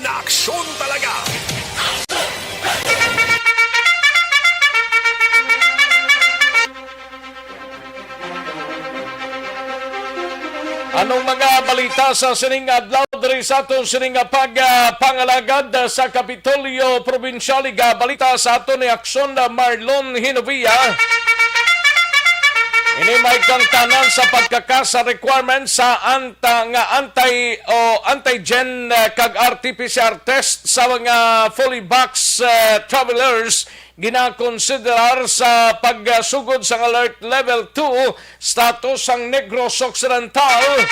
na aksyon talaga. Anong mga balita sa sining adlaw diri sa aton sining pangalagad sa Kapitolyo Provincial? Balita sa aton ni Aksyon Marlon Hinovia. Ini may kang tanan sa pagkakasa requirement sa antigen kag RT-PCR test sa mga fully vax travelers ginakonsiderar sa pagsugod sa alert level 2 status ang Negros Occidental.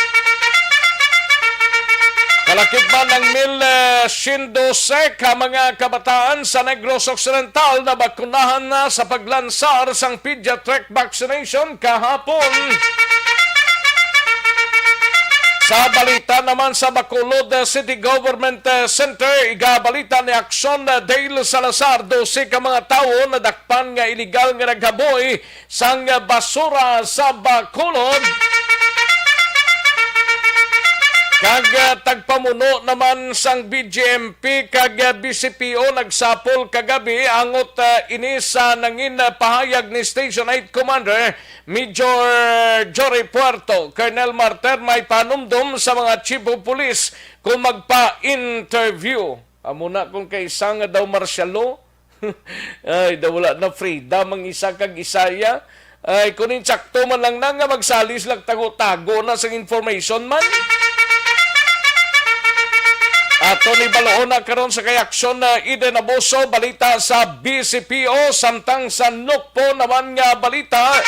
Kalakip man ng 1,112 ka mga kabataan sa Negros Occidental na bakunahan na sa paglansar sang pediatric vaccination kahapon. Sa balita naman sa Bacolod City Government Center, igabalita ni Aksyon Dale Salazar, 12 ka mga tao na dakpan nga iligal nga naghaboy sang basura sa Bacolod. Kag tagpamuno naman sang BGMP kag BCPO nagsapol kagabi angot ini sa nangin pahayag ni Station 8 Commander Major Jory Puerto. Colonel Marter may panumdum sa mga chief of police kung magpa-interview. Amuna kung kay isang daw marsyalo. Ay, daw wala na freedom ang isa kag isaya. Ay, kunin sakto man lang na nga magsalis lang tago-tago na sa information man. Ato ni Baloona karon sa kay Aksyon Eden Abuso, balita sa BCPO, samtang sa NUCPO naman nga balita.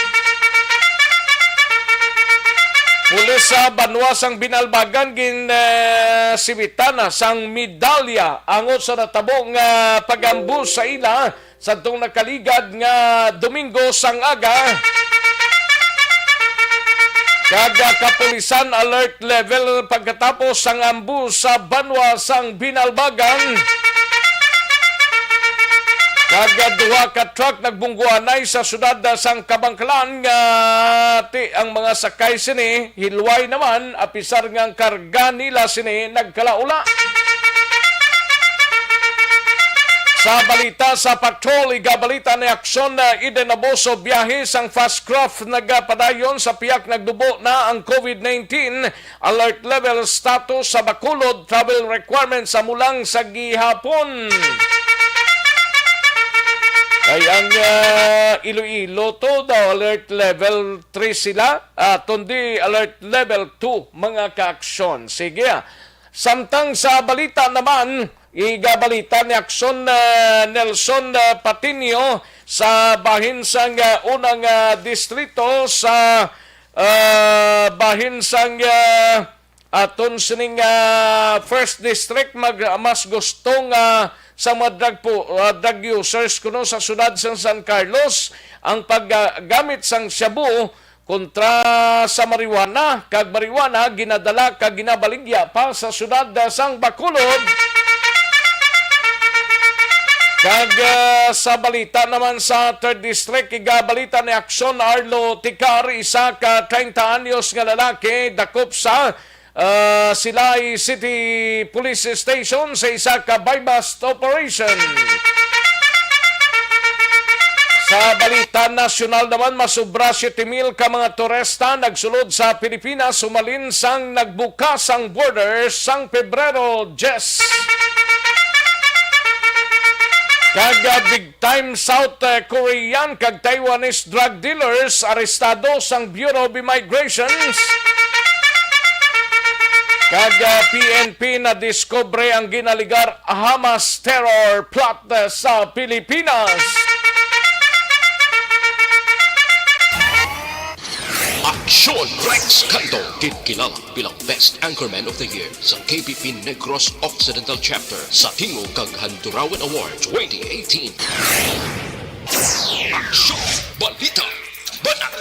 Pulis sa Banwasang Binalbagan sibitana sang medalya angot sa natabo nga pagambu sa ila sa tong nakaligad nga Domingo sang aga. Kada kapulisan alert level pagkatapos sang ambu sa Banwasang Binalbagan. Kada duha ka truck nagbungguanay sa syudad sang Kabangkalan nga ang mga sakay sini hilway naman apisar nga karga nila sini nagkalaula. Sa balita sa patrol, igabalita ni Aksyon Eden Abuso, biyahe sang fast craft nagpadayon sa piyak nagdubo na ang COVID-19. Alert level status sa Bacolod, travel requirements sa mulang sa gihapon. Ay ang Iloilo to daw alert level 3 sila, tundi alert level 2 mga ka-aksyon. Sige. Samtang sa balita naman, igabalita ni Aksyon Nelson Patinio sa bahinsang unang distrito sa bahinsang aton sining first district mas gustong sa mga drug users kuno sa syudad sang San Carlos ang paggamit sang shabu kontra sa marijuana kag marijuana ginadala kag ginabaligya pa sa syudad sang Bacolod. Kag sa balita naman sa 3rd District, igabalita ni Aksyon Arlo Ticar, isa ka 30 anyos nga lalaki, dakop sa Silay City Police Station sa isa ka buy-bust operation. Sa balita nasyonal naman, masubra 7,000 ka mga turista nagsulod sa Pilipinas, sumalin sang nagbukas ang border sang Pebrero 10. Kag big time South Korean kag Taiwanese drug dealers arestado sang Bureau of Immigrations. Kag PNP na diskobre ang ginaligar Hamas terror plot sa Pilipinas. Aksyon Rex Canto, kilala bilang Best Anchorman of the Year sa KBP Negros Occidental Chapter sa Tingog kag Handurawan Award 2018. Aksyon, balita, banat,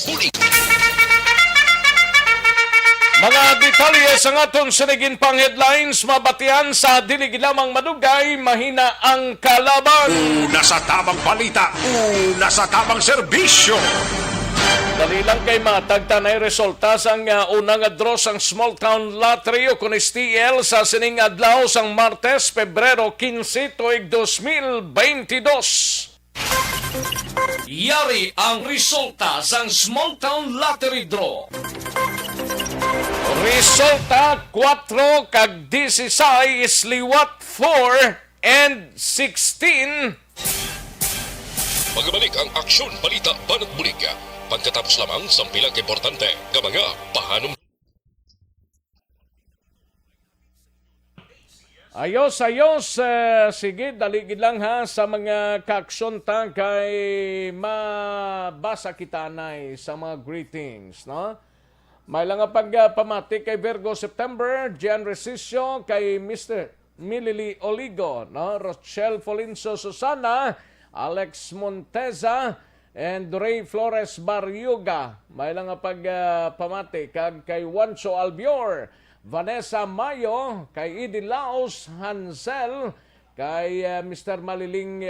huli. Mga detalye sa aton sinigin pang headlines, mabatian sa dilig lamang madugay, mahina ang kalaban. Una sa tamang balita, una sa tamang serbisyo. Dali lang kay matagtanay resulta sang unang draw sang Small Town Lottery o kun STL sa sining adlaw sang Martes, Pebrero 15, tuig 2022. Yari ang resulta sang Small Town Lottery Draw. Resulta 4 kag 16 liwat 4 and 16. Pagbalik ang aksyon balita banat bulig. Pagkatapos lamang sa pilang importante nga mga pahanom. Ayos, sige, daligid lang ha sa mga kaaksyon ta kay mabasa kita nay sa mga greetings, no? May lang pagpamati kay Virgo September, Jan Resisio, kay Mr. Milili Oligo, no? Rochelle Folinso Susana, Alex Monteza, and Ray Flores Barriuga. May lang pagpamati kay Wancho Albior, Vanessa Mayo, kay Idi Laos Hansel, kay Mr. Martin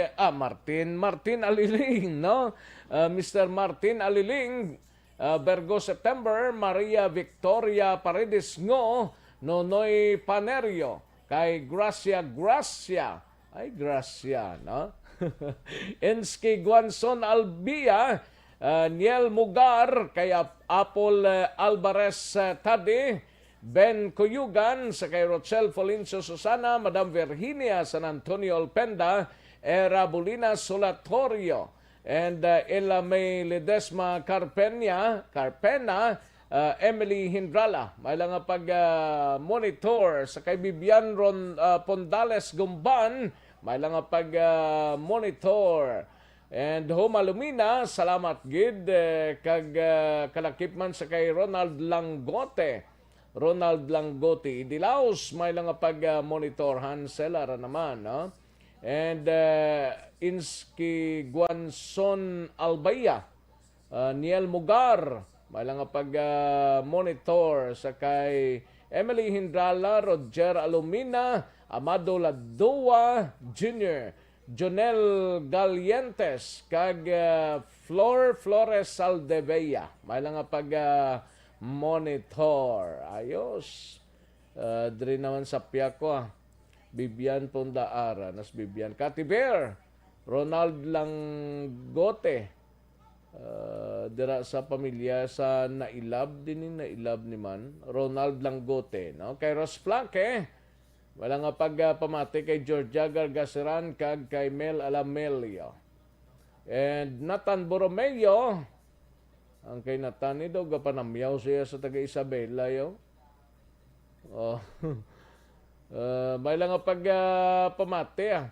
Aliling, no? Mr. Martin Aliling, Virgo September, Maria Victoria Paredes Ngo, Nonoy Panerio, kay Gracia, ay Gracia, no? Enski Guanzon Albia, Niel Mugar, kay Apple Alvarez Tadi, Ben Cuyugan, sa kay Rochelle Folinso Susana, Madam Virginia San Antonio Alpenda, Era Bulina Solatorio, and Ella May Ledesma Carpena, Emily Hindrala. May lang pag-monitor sa kay Bibian Pondales Gumban, may lang pag-monitor. And Humalumina, salamat gid kag kalakip man sa kay Ronald Langote, Dilaos, may lang pag-monitor. Hansel ara naman, no? And Inski Guanzon Albaya, Niel Mugar, may lang pag-monitor sa kay Emily Hindrala, Roger Alumina, Amado Ladua Jr., Jonel Galientes, kag Flores Saldevella. May lang pag-monitor. Ayos. Diri naman sa Piako, Bibian Pondaara, nas Bibian Katiber, Ronald Langote, dira sa pamilya sa Nailab ni man, Ronald Langote, no? Kay Ros Flanque, wala nga pagpamati kay Georgia Gargaseran kag kay Mel Alamelio. And Nathan Borromeo, ang kay Nathan ni daw gapanamyaw siya sa taga Isabela yo. Oh. May lang nga pagpamati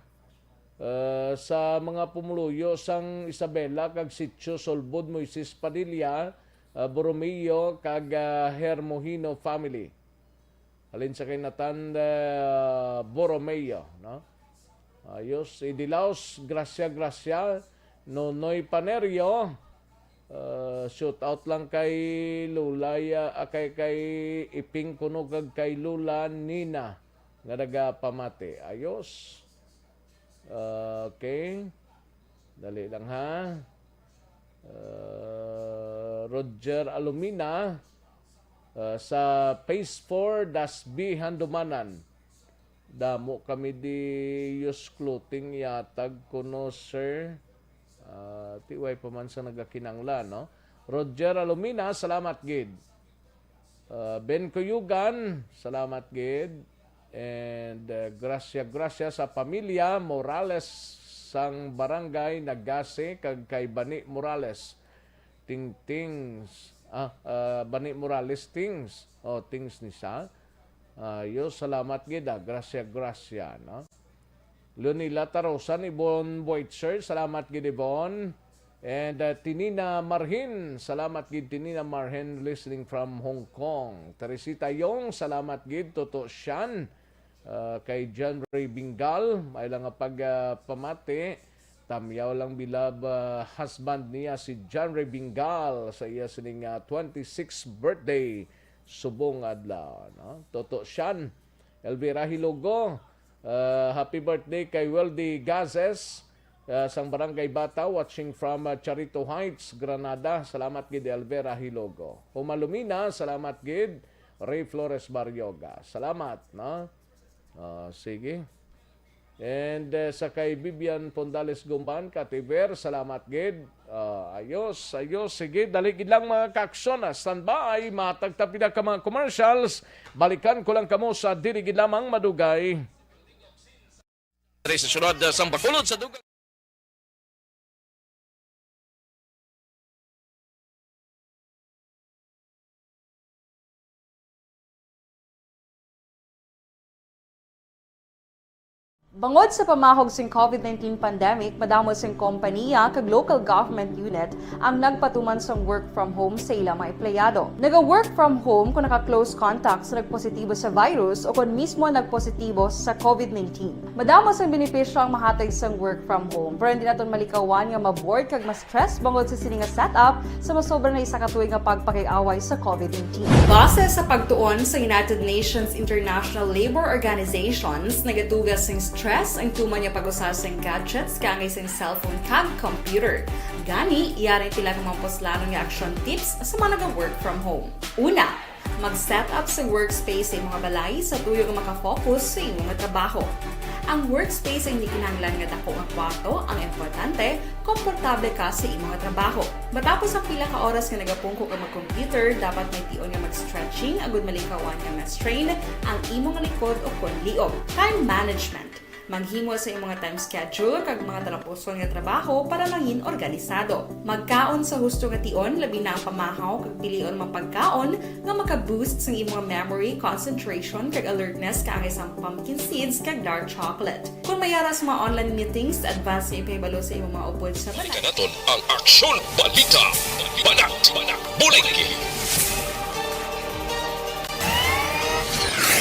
sa mga pumuluyo sang Isabela kag Sitio Solbod Moises Padilla, Borromeo kag Hermohino family. Alin sa kay Nathan Borromeo, no? Ayos, Idilaos, Gracia, Nonoy Panerio, shoot out lang kay Lulaya, kay Iping Kuno kag kay Lula Nina nga nagapamati. Ayos. Okay. Dali lang ha. Roger Alumina, sa Phase 4, Dasbi Handumanan. Damo kami di use clothing yatag kuno, sir. Tiway pa man sa nagakinangla, no? Roger Alumina, salamat gid. Ben Cuyugan, salamat gid. And Gracia sa pamilya Morales sang barangay Nagase kag kay Bani Morales. Bani Morales Tings. Tings ni siya. Salamat gida. Gracia, no? Leonila Tarosan, Ibon Boitzer, salamat gid Ibon. And Tinina Marhin, salamat gid Tinina Marhin listening from Hong Kong. Teresita Yong, salamat gid Toto Shan. Kay John Ray Bingal, may lang pagpamati. Tamyaw lang bilab husband niya si John Ray Bingal sa iya sining 26th birthday subong adlaw, no? Toto Shan. Elvira Hilogo, happy birthday kay Weldy Gazes, sang Barangay Bata, watching from Charito Heights, Granada. Salamat gid Elvera Hilogo. Humalumina, salamat gid Ray Flores Baryoga. Salamat, no? Sige. And sa kay Bibian Pondales Gumban, Kativer, salamat gid. Ayos. Sige, dali gid lang mga kaaksyon. Standby, matagtapida ka mga commercials. Balikan ko lang kamo sa dili gid lamang madugay. Sa sunod sang bakulod sa dugang. Bangod sa pamahog sing COVID-19 pandemic, madamo sing kompanya kag local government unit ang nagpatuman sang work from home sa ilang mga empleyado. Naga-work from home kung naka-close contact sa nagpositibo sa virus o kung mismo nagpositibo sa COVID-19. Madamo sang benepisyo ang mahatag sang work from home, pero hindi naton malikawan nga maboard kag ma-stress bangod sa sini nga setup sa masobra na isa ka tuig nga pagpakiaway sa COVID-19. Base sa pagtuon sa United Nations International Labour Organizations, nagatugas sing stress ang tuman niya pag-usar sa gadgets kangay sa cellphone kag computer. Gani, iyaring tila ng mga poslanong nga action tips sa mga nag-work from home. Una, mag-set up sa workspace sa mga balay sa tuyo nga makafocus sa inyong trabaho. Ang workspace ay hindi kinahanglan nga dako nga kwarto, ang importante, komportable ka sa imong trabaho. Matapos ang pila ka oras nga nagapungko ka mag-computer, dapat may tion nga mag-stretching agud malikawan nga ma-strain ang imong likod o konliog. Time management. Maghimo sa imong time schedule kag mga talapuson nga trabaho para maging organisado. Magkaon sa husto nga tion, labi na ang pamahaw kag pilion mang pagkaon nga maka-boost sa imong memory, concentration kag alertness kaangay sang pumpkin seeds kag dark chocolate. Kung mayara sa mga online meetings, advance nga ipahibalo sa imong mga upod sa Halika naton ang Aksyon Balita. Banat, bulig.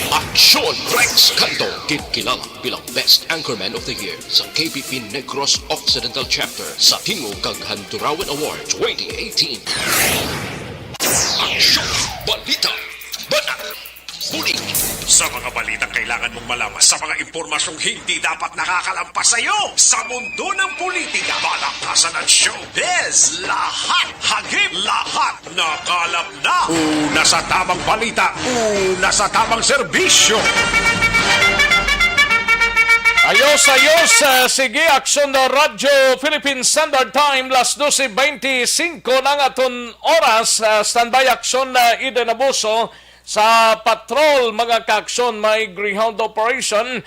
Aksyon Rex Kanto, kilala bilang Best Anchorman of the Year sa KPP Negros Occidental Chapter sa Tingog kag Handurawan Award 2018. Aksyon Balita. Banat, bulig. Sa mga balitang kailangan mong malaman, sa mga impormasyong hindi dapat nakakalampas sa iyo, sa mundo ng politika, balakasan at showbiz, lahat, hagip, lahat, nakalap na. Una sa tamang balita, una sa tamang serbisyo. Ayos. Sige, Aksyon na Radyo Philippine Standard Time, las 12:25 ng aton oras. Standby Aksyon na Eden Abuso sa patrol, mga kaaksyon, may Greyhound operation.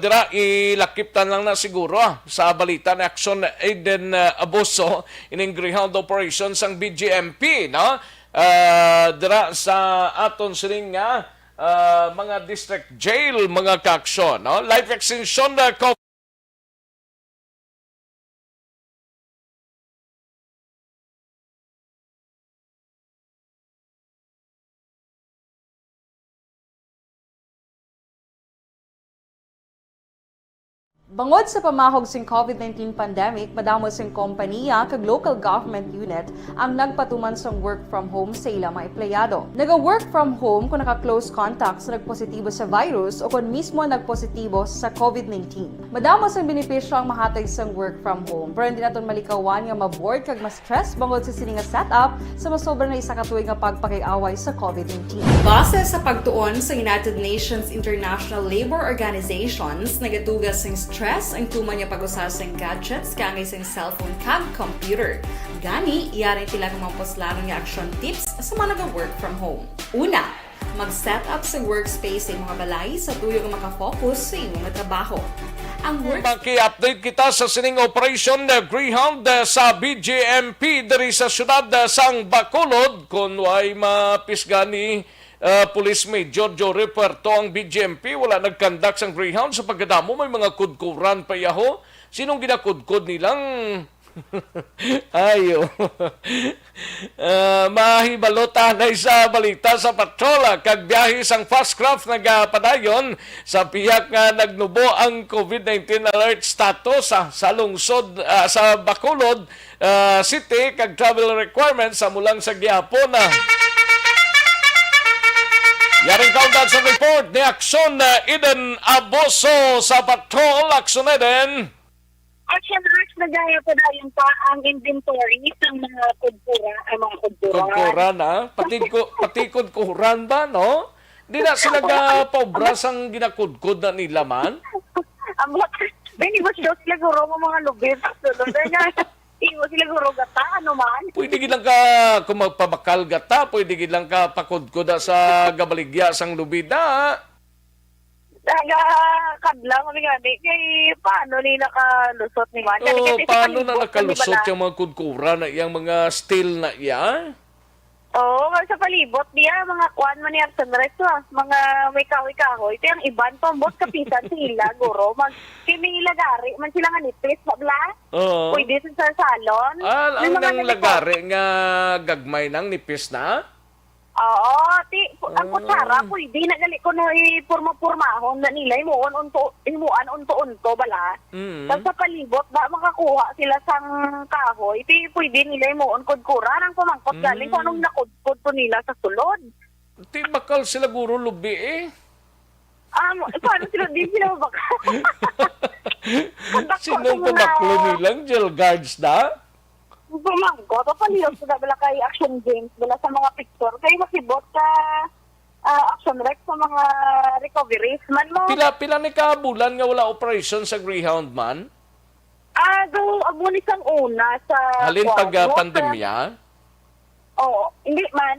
Dira ilakiptan lang na siguro sa balita na Aksyon Eden Abuso ining Greyhound operation sang BGMP, no? Dira sa aton sining nga mga district jail, mga kaaksyon, no? Life extension na Bangod sa pamahog sing COVID-19 pandemic, madamo sing kompanya kag local government unit ang nagpatuman sang work from home sa ilang mga empleyado. Naga-work from home kung naka-close contact sa nagpositibo sa virus o kung mismo nagpositibo sa COVID-19. Madamo sang benepisyo ang mahatag sang work from home, pero hindi naton malikawan nga maboard kag ma-stress bangod sa sini nga setup sa masobra na isa ka tuig nga pagpakiaway sa COVID-19. Base sa pagtuon sa United Nations International Labour Organizations, nagatugas sing stress ang tuman niya pag-usar sa gadgets kangay sa cellphone kag computer. Gani, iyaring tila ng mga poslanong nga action tips sa mga nag-work from home. Una, mag-set up sa workspace sa mga balay sa tuyo nga makafocus sa imong trabaho. Ang Maki-update kita sa sining operation na Greyhound sa BGMP diri sa syudad sang Bacolod kung way mapisgani Police Major Joe Reperto ang BGMP wala nagkandak sang Greyhound sa pagkadamo may mga kudkuran pa yaho. Sinong ginakudkod nilang ayo. Mahibalota na sa balita sa patrola kag biyahe sang fast craft nagapadayon sa piyak nga nagnubo ang COVID-19 alert status sa lungsod sa Bacolod City kag travel requirements sa mulang sa gihapon na yaring countdown sa report ni Aksyon Eden Abuso sa patrol. Aksyon Eden. Action Rex, nagaya po dahil pa ang inventory ng mga kudpura, ang mga kudpura. Kudkuran, ha? Patikod kuran ba, no? Di na sila paubras ang ginakudkod na nila man? Ang mga, hindi ba sila siguro mga lubid? Hindi mo sila siguro gata, ano man? Pwede gilang ka, kung magpabakal gata, pwede gilang ka pakudkod sa gabaligya sang lubida. Kadlang kami nga, kay paano nila nakalusot ni Man? Oo, paano na palibot nakalusot bala. yung mga kudkuran na yung mga steel na iya? Oo, sa palibot niya, mga kuan man ni Action Rex, mga may kahoy-kahoy. Ito yung iban, pambot kapisan sila, guro. Kimi lagari, man sila nga nipis, babla. Oo. Pwede sa salon. Ang Yung mga nang lagari nga gagmay nang nipis na? Oo, ang kutsara, pwede na gali ko no ipurma-purmahon na nila, imuan unto bala. Tapos sa palibot, ba makakuha sila sang kahoy, pwede nila imuon kudkura, ang pamangkot galing kung anong nakudkod po nila sa sulod. Di bakal sila guro lubi eh. Paano sila, di sila mabaka? Sinong pabaklo nilang jail guards na? Pamangkot, o palihos ko bala kay Action Games, bala sa mga picture, kay makibot ka Action Rex sa mga recoveries man mo. Pila ni kabulan nga wala operation sa Greyhound man? Abunis ang una sa... Halin pag pandemya? Oo, hindi man.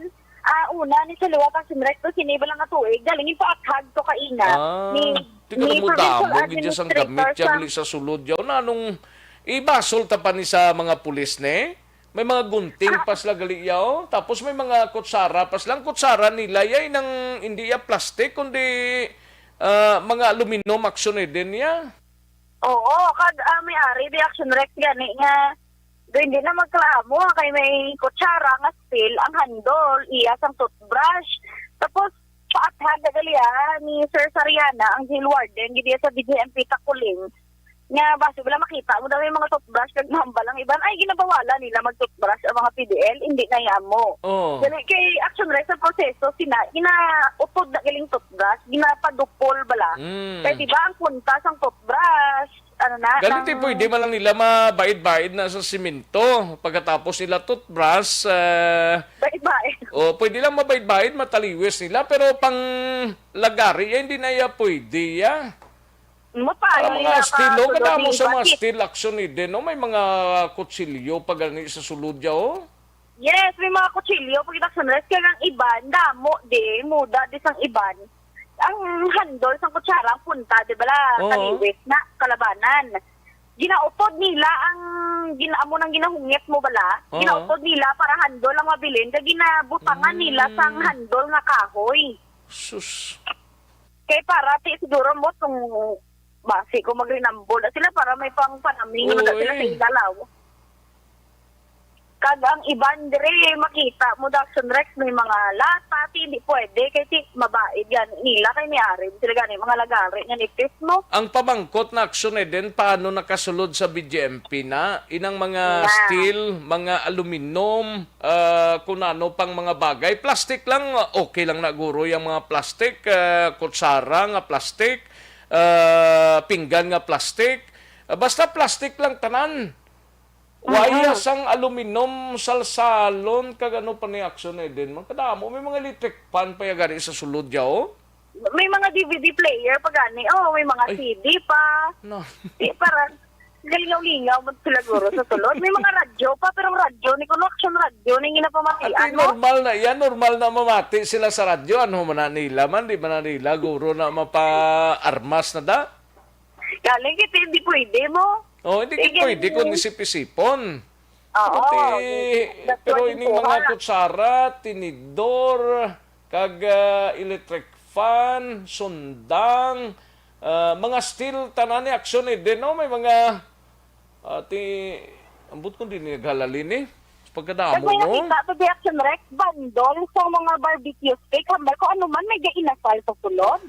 Una ni sa luwa Action Rex, to siniba lang na tuig, galing ipaakhag to kaina. Di ka namudamo, gidya sang gamit siya sa sulod yaw na nung ibasol ta pa ni sa mga pulis ne. May mga gunting pas la gali yaw, tapos may mga kutsara pas lang kutsara nila yay nang hindi ya plastic kundi mga aluminum action din ya. Oo, may-ari di Action Rex gani nga hindi na magklamo kay may kutsara nga steel ang handle iya sang toothbrush. Tapos paathag gali ni Sir Sariana ang jail warden gidi sa BJMP Takuling. Nga base wala makita mo daw yung mga toothbrush kag mahambal ang iban ay ginabawala nila mag-toothbrush ang mga PDL hindi na yamo. Oh. Dali kay Action Rex sa proseso ginaupod na galing toothbrush ginapadupol bala. Kaya diba ang puntas ang toothbrush Ganito pwede man lang nila mabait-bait na sa simento pagkatapos nila toothbrush. Bait-bait. O pwede lang mabait-bait mataliwis nila pero pang lagari hindi na ya pwede ya. Para mga steel, kada mo sa mga steel action din, no? May mga kutsilyo pag gani sa sulod ya, oh. Yes, may mga kutsilyo pag Action Rex kaya ang iban, damo muda di sang iban. Ang handle sang kutsara ang punta, di ba la, kaliwit na kalabanan. Ginaupod nila ang ginaamo nang ginahungit mo bala. Ginaupod nila para handle ang mabilin, kaya ginabutangan nila sang handle nga kahoy. Sus. Kaya para siguro mo tong base ko magrinambol sila para may pang panaming na sila sa igalaw. Kada ang iban dire makita mo Action Rex may mga lata, hindi pwede kasi mabaid yan nila kay may-ari sila gani mga lagari nga nipis mo. Ang pamangkot na aksyon din paano nakasulod sa BJMP na inang mga steel, mga aluminum, kung ano pang mga bagay. Plastic lang, okay lang na guro yung mga plastic, kutsara nga plastic, pinggan nga plastic. Basta plastic lang tanan. Waya sang aluminum salsalon kagano pa ni action din. Magkadamo may mga electric fan pa gani sa sulod ya, oh. May mga DVD player pa gani. May mga CD pa. No. Parang galingaw-lingaw mo sila guro sa sulod. May mga radyo pa pero radyo ni kuno action radyo ni ginapamatian mo. Normal na yan, normal na mamati sila sa radyo. Ano man nila man, di ba na nila guro na mapa-armas na da? Galing kita hindi pwede mo. Hindi ko pwede kung isip-isipon. Oo. Pero ini mga kutsara, tinidor, kag electric fan, sundang, mga steel tanan ni action din, no? May mga ambot ko din naghalalin pagkadamo, may no? nakita to the Action Rex bandol sa mga barbecue steak. Hambal ko ano man may gainasal sa sulod.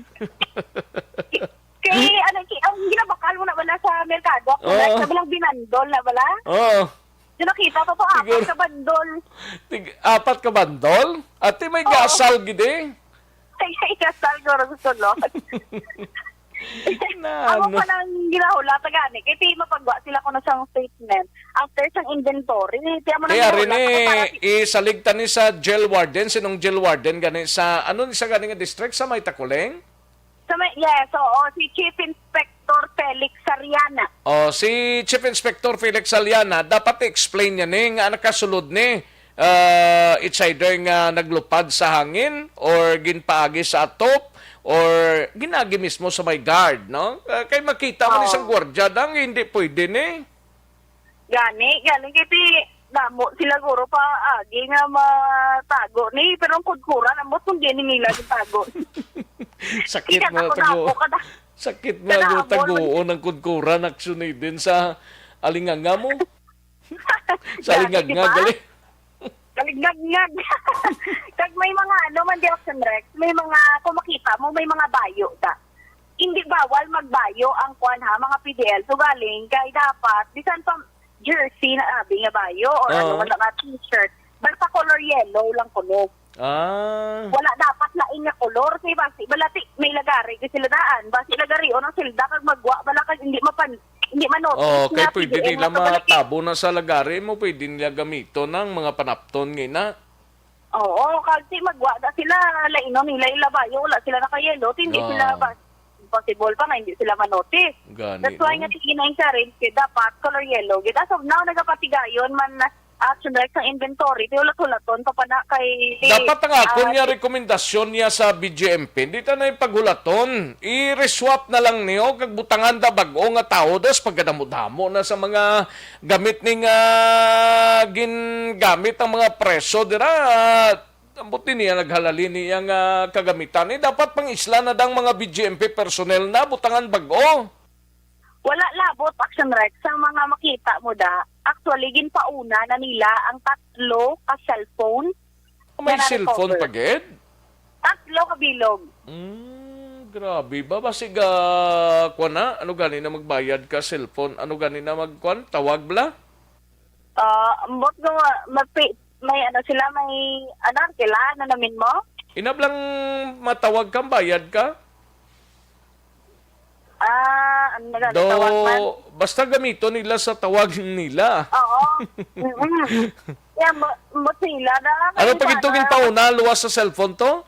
Kay ang ginabakal mo na bala sa merkado, sa balang binandol na bala. Yung nakita ko to, apat ka bandol. Apat ka bandol? Ate may gasal gidi. Ay, ikasal ko rin sa sulod. Na, Ako ano? pa nang ginahula tagani. Kaya ti mapagwa sila ko na siyang statement. After siyang inventory, tiyan mo na Kaya rin ginahula. Ako para isaligtan ni sa jail warden, sinong jail warden gani sa ano ni sa gani nga district sa May Takuleng? yes, oo, si Chief Inspector Felix Sariana. O si Chief Inspector Felix Saliana dapat i-explain niya ni nga nakasulod ni it's either nga naglupad sa hangin or ginpaagi sa atop or ginagi mismo sa may guard, no? Kay makita mo Oo. isang gwardiya dang hindi pwede ni. Gani, kiti damo sila guro pa agi nga matago ni pero ang kudkuran ambot kung di nila gitago. Sakit Ikat mo ako tago. dako kada. Sakit mo Kada taguon ng kudkuran aksyon din sa alinganga mo. Sa alinganga Diba? gali. Kaligngag-ngag. Kag may mga man di Action Rex, may mga kung makita mo may mga bayo ta. Hindi bawal magbayo ang kuan ha mga PDL. So galing kay dapat bisan pa jersey na abi nga bayo or Oo. ano man nga t-shirt. Basta color yellow lang kuno. Ah. Wala dapat lain nga kolor kay basi balati may lagari kasi sila daan basi lagari o ng silda kag magwa bala kag hindi manotice Oh, kay nga pwede PDL nila nga kabalaki. matabo na sa lagari mo, pwede nila gamito ng mga panapton ngina. Oo, kasi magwa da sila laino nila ilabayo wala sila nakayelo hindi Oo. sila bas impossible pa nga hindi sila manotice. Gani. That's why nga tina-encourage kay dapat color yellow. Gid as of now nagapatigayon man Action Rex ang inventory tiulat-ulaton pa na kay Dapat ang ako niya rekomendasyon niya sa BGMP, hindi ta na ipagulaton. I-reswap na lang niyo, kag butangan da bago nga tao, das pagkadamo-damo na sa mga gamit ning gingamit ang mga preso, dira. Buti niya naghalali niya nga kagamitan. Dapat pang isla na dang mga BGMP personnel na, butangan bago. wala labot Action Rex sa mga makita mo da. Actually ginpauna na nila ang 3 ka cellphone. May na cellphone na-recover. pa, Ged? 3 ka bilog. Grabe ba? Basig, kuwan na? Ano gani na magbayad ka cellphone? Ano gani na magkuwan? Tawag bla? Ambot nga may ano sila may kailangan na namin mo. Inablang matawag kang bayad ka? Ano na tawag man? Basta gamito nila sa tawag nila. Oo. Yeah, mo sila na. Ano pag ito ginpauna, luwas sa cellphone to?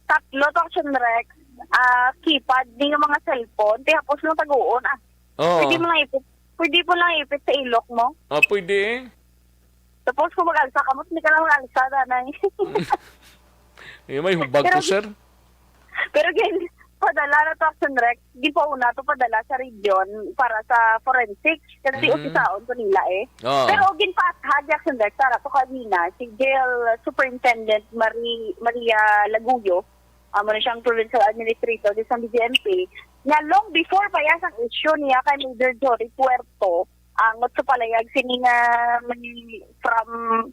3 to Action Rex. Keypad din yung mga cellphone. Tapos nung taguon. Oo. Pwede mo lang ipit sa ilok mo. Pwede eh. Tapos kung mag-alsa ka mo, hindi ka lang mag-alsa na. May hubag ko, sir. Pero padala na to Action Rex, di pa una to padala sa region para sa forensic. Kasi usisaon ko nila eh. Oo. Pero ginpaathag Action Rex, para to kanina, si Jail Superintendent Maria Laguyo, mo na siyang provincial administrator di sa BGMP, na long before pa yan ang issue niya kay Major Jory Puerto, ang sa palayag sininga from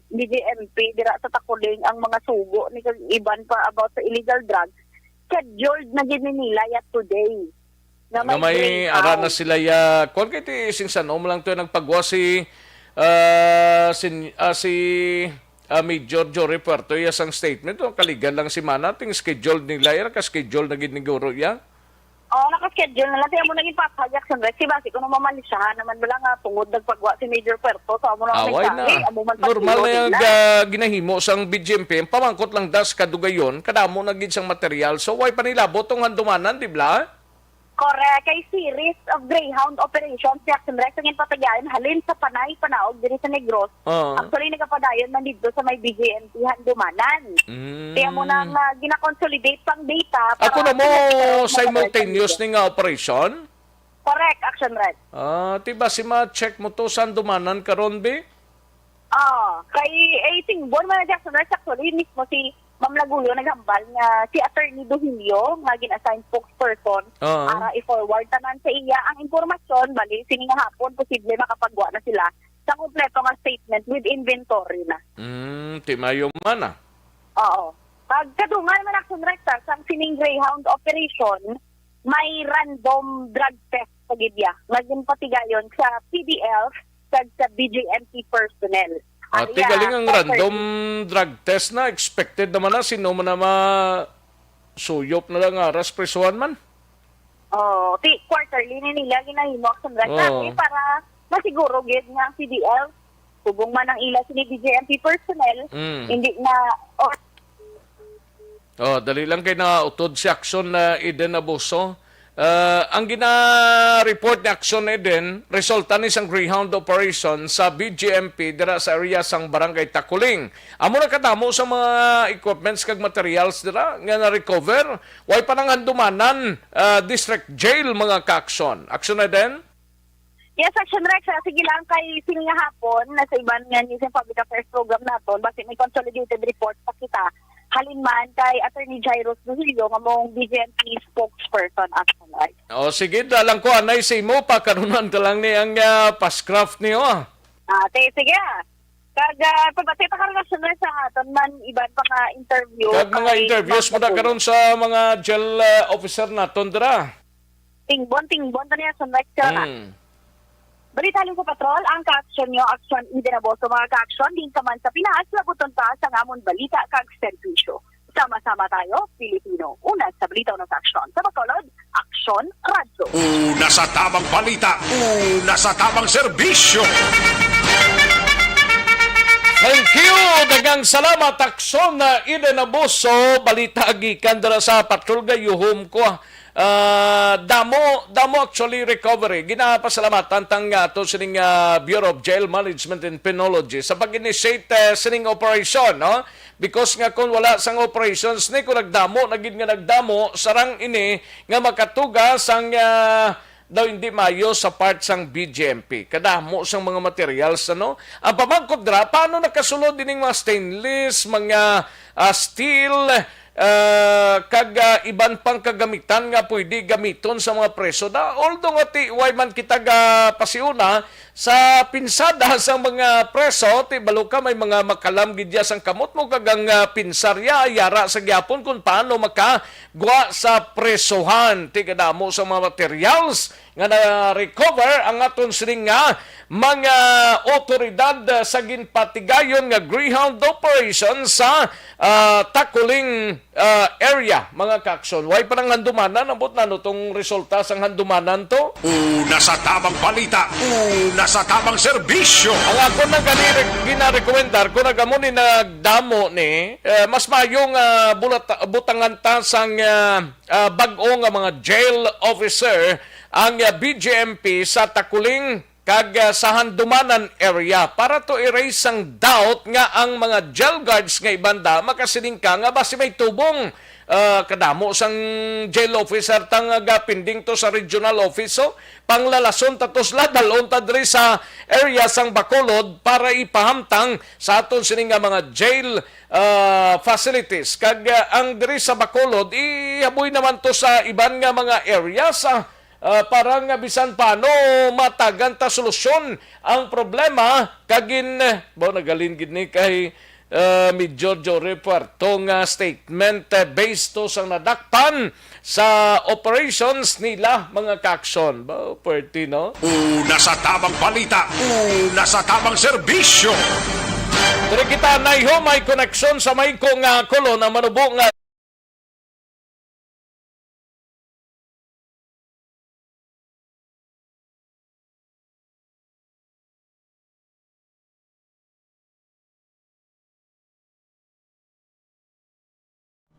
BGMP, dira sa Takuling, ang mga sugo ni iban pa about sa illegal drugs, scheduled na gid nila yat today. Nga may ara na sila ya. Kung kayo ising sanom lang to nagpagwa si Major Jory Puerto yas ang statement. Kaligan lang si Mana. Ting scheduled nila yan. Ka-schedule na gid ni Guro ya. Naka-schedule na lang. Kaya mo naging papayag sa Rex. Basi ko nung mamalisahan naman wala nga tungod nagpagwa si Major Puerto. So, amo na Away na. Normal na yung ginahimo sang BGMP. Pamangkot lang das kadugayon. Kadamo na gid sang material. So, why pa nila botong handumanan, di ba? Correct. Kay series of Greyhound operations si Action Rex ang patagayan halin sa Panay, Panaog, diri sa Negros. Oo. Actually, nagapadayon man dito sa may BGMP handumanan. Kaya mo na gina-consolidate pang data. Ako na mo para- simultaneous ni nga operation? Correct, Action Rex. Tiba si ma-check mo to saan dumanan karon be? Kay Tingbon man na Jackson Rex actually mismo si Ma'am Laguyo naghambal nga si Attorney Dohilio nga gin-assign spokesperson para i-forward tanan sa iya ang impormasyon bali sini nga hapon posible makapagwa na sila sa kompleto nga statement with inventory na. Timayo man Oo. Pagkadungan man Action Rex sa sining Greyhound operation may random drug test pagidya nga ginpatigayon sa PDL kag sa BJMP personnel. Galing ang random drug test na. Expected naman na. Sino man na suyop na lang aras presuhan man? Oh, quarterly ni nila ginahimo action rec Oo. para masiguro gid nga ang CDL subong man ang ila sini BJMP personnel hindi na Dali lang kay na utod si Action na Eden Abuso. Ang gina-report ni Action Eden, resulta ni sang Greyhound operation sa BGMP dira sa area sang Barangay Takuling. Amo na kadamo sa mga equipments kag materials dira nga na-recover. Way pa nang handumanan district jail mga ka-Action. Action Eden? Yes, Action Rex, sige lang kay sininga hapon na sa iban nga ni sa Public Affairs Program naton basi may consolidated report pa kita. Halin man kay Attorney Jairus Duhilio nga mong BJMP spokesperson Action Rex. Sige, dalang ko anay sa imo pa karunan ka lang ni ang pascraft niyo. Sige. Kag pabati pa karon Action Rex sa aton man iban pa nga interview. Kag mga interviews mo na karon sa mga jail officer naton dira. Tingbon tani Action Rex ka na. Balitalin ko patrol, ang ka-action nyo, Action Eden Abuso, mga ka-action, din ka man sa Pinas, labuton ta sa ngamon balita kag servisyo. Sama-sama tayo, Pilipino. Una sa balita ng action. Sa Bacolod, Action Radyo. Una sa tamang balita, una sa tamang serbisyo. Thank you! Dagang salamat, Action na Eden Abuso. Balita gikan dira sa patrol gayuhom ko. Damo actually recovery. Ginapasalamatan tang to sining Bureau of Jail Management and Penology sa pag-initiate sining operation, no? Because nga kung wala sang operations ni kung nagdamo sarang ini nga makatugas ang daw hindi mayo sa part sang BGMP. Kadamo sang mga materials, ano? Ang pamangkot dra, paano nakasulod dining mga stainless, mga steel, kag iban pang kagamitan nga pwede gamiton sa mga preso da. Although nga way man kita pasiuna sa pinsada sa mga preso, ti balo ka may mga makalam gidya sang kamot mo kagang pinsarya yara sa gyapon kung paano makagwa sa presohan. Ti kadamo sa mga materials nga na-recover ang aton sining nga mga otoridad sa ginpatigayon nga Greyhound operation sa Takuling area, mga ka-action. Way pa nang handumanan, abot na no tong resulta sang handumanan to. Una sa tamang balita, una sa tamang serbisyo. Ang ako na gina-recommendar, kung nagamo ni nagdamo ni, mas mayong butangan ta sang bag-o nga mga jail officer ang BGMP sa Takuling kag sa handumanan area para to erase ang doubt nga ang mga jail guards nga ibanda makasiling ka nga basi may tubong kadamo sang jail officer tang gapinding to sa regional office so panglalason tatos la dalon ta diri sa area sang Bacolod para ipahamtang sa aton sining nga mga jail facilities kag ang diri sa Bacolod ihaboy naman to sa iban nga mga area sa para nga bisan paano matagan ta solusyon ang problema kagin nagalin gid ni kay Major Jory Puerto nga statement based to sang nadakpan sa operations nila mga ka-action. Puerto, no? Una sa tamang balita, una sa tamang serbisyo. Diri kita naiho may connection sa may kong kolon na manubong nga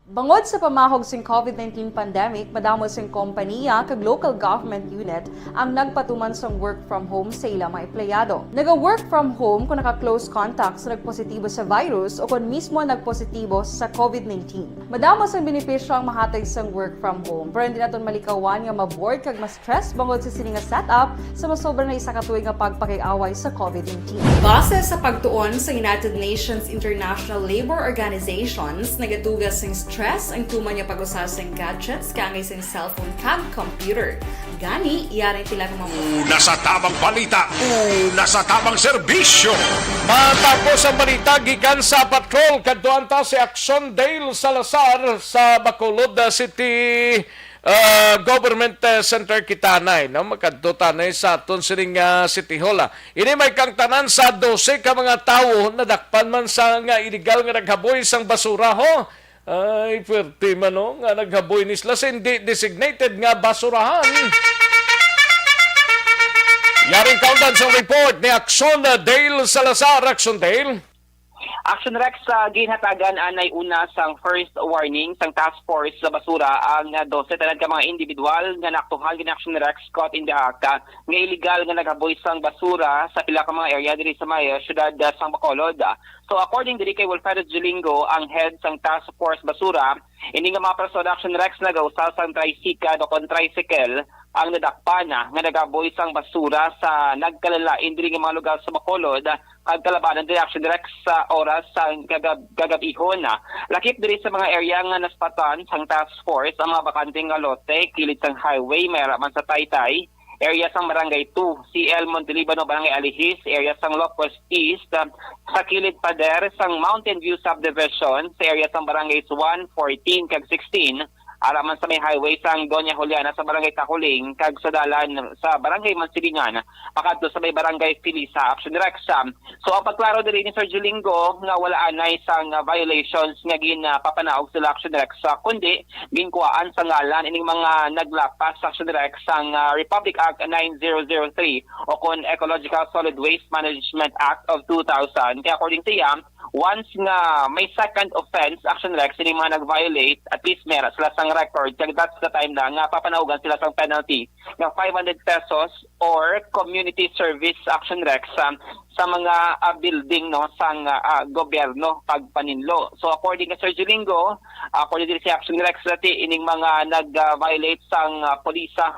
Bangod sa pamahog sing COVID-19 pandemic, madamo sing kompanya kag local government unit ang nagpatuman sang work from home sa ilang mga empleyado. Naga-work from home kung naka-close contacts na nagpositibo sa virus o kung mismo nagpositibo sa COVID-19. Madamo sang benepisyo ang mahatag sang work from home, pero hindi naton malikawan nga ma-bored kag ma-stress bangod sa sini nga setup sa masobra na isa ka tuig nga pagpakiaway sa COVID-19. Base sa pagtuon sa United Nations International Labor Organizations, nagatugas sing stress ang tuman niya pag-usas ng gadgets kangay sa cellphone kag computer. Gani, iyarin tila ng mga Una sa tamang balita, una sa tamang serbisyo. matapos ang balita gikan sa patrol kadtuan ta si Action Dale Salazar sa Bacolod City Government Center Kitanay, no? Makadto tanay sa aton sining City Hall. Ini may kang tanan sa 12 ka mga tawo nadakpan man sa nga illegal nga naghaboy sang basura ho. Ay, pwerte man no, nga naghaboy ni sila sa hindi designated nga basurahan. Yaring kauntan sa report ni Action Dale Salazar. Action Dale. Action Rex sa ginhatagan anay una sang first warning sang task force sa basura ang 12 tanan ka mga individual nga naaktuhan gini Action Rex caught in the act nga illegal nga nagaboy sang basura sa pila ka mga area diri sa may syudad sang Bacolod. So according diri kay Wilfredo Julingo, ang head sang task force basura, ini nga mga persona Action Rex nagausal sang tricycle o tricycle ang nadakpan nga nagaboy sang basura sa nagkalalain diri nga mga lugar sa Bacolod ang kalabanan diri Action Rex sa oras sa gagabihon. Lakip diri sa mga area nga naspatan sang task force ang mga bakanteng nga lote kilid sang highway mayra man sa Taytay, area sang Barangay 2, CL Montelibano, Barangay Alihis, area sang Locos East, sa kilid pader sang Mountain View Subdivision, sa area sang Barangays 1, 14, kag 16, araman sa may highway sang Doña Juliana sa Barangay Takuling, kag sa dalan sa Barangay Mansilingan, pakadto sa may Barangay Filisa, Action Rex. So ang pagklaro diri ni Sir Julingo nga wala anay sang violations nga ginapapanaog sa Action Rex, kundi ginkuhaan sa ngalan ining mga naglapas sa Action Rex sang Republic Act 9003 o kon Ecological Solid Waste Management Act of 2000. Kaya according to Yam, once nga may second offense Action Rex ini mga nag-violate, at least meron sila sang record, kaya that's the time na nga papanaugan sila sang penalty ng 500 pesos or community service Action Rex sa mga building no sang gobyerno pagpaninlo. So according to Sir Julingo, according to si Action Rex dati ining mga nag-violate sang polisa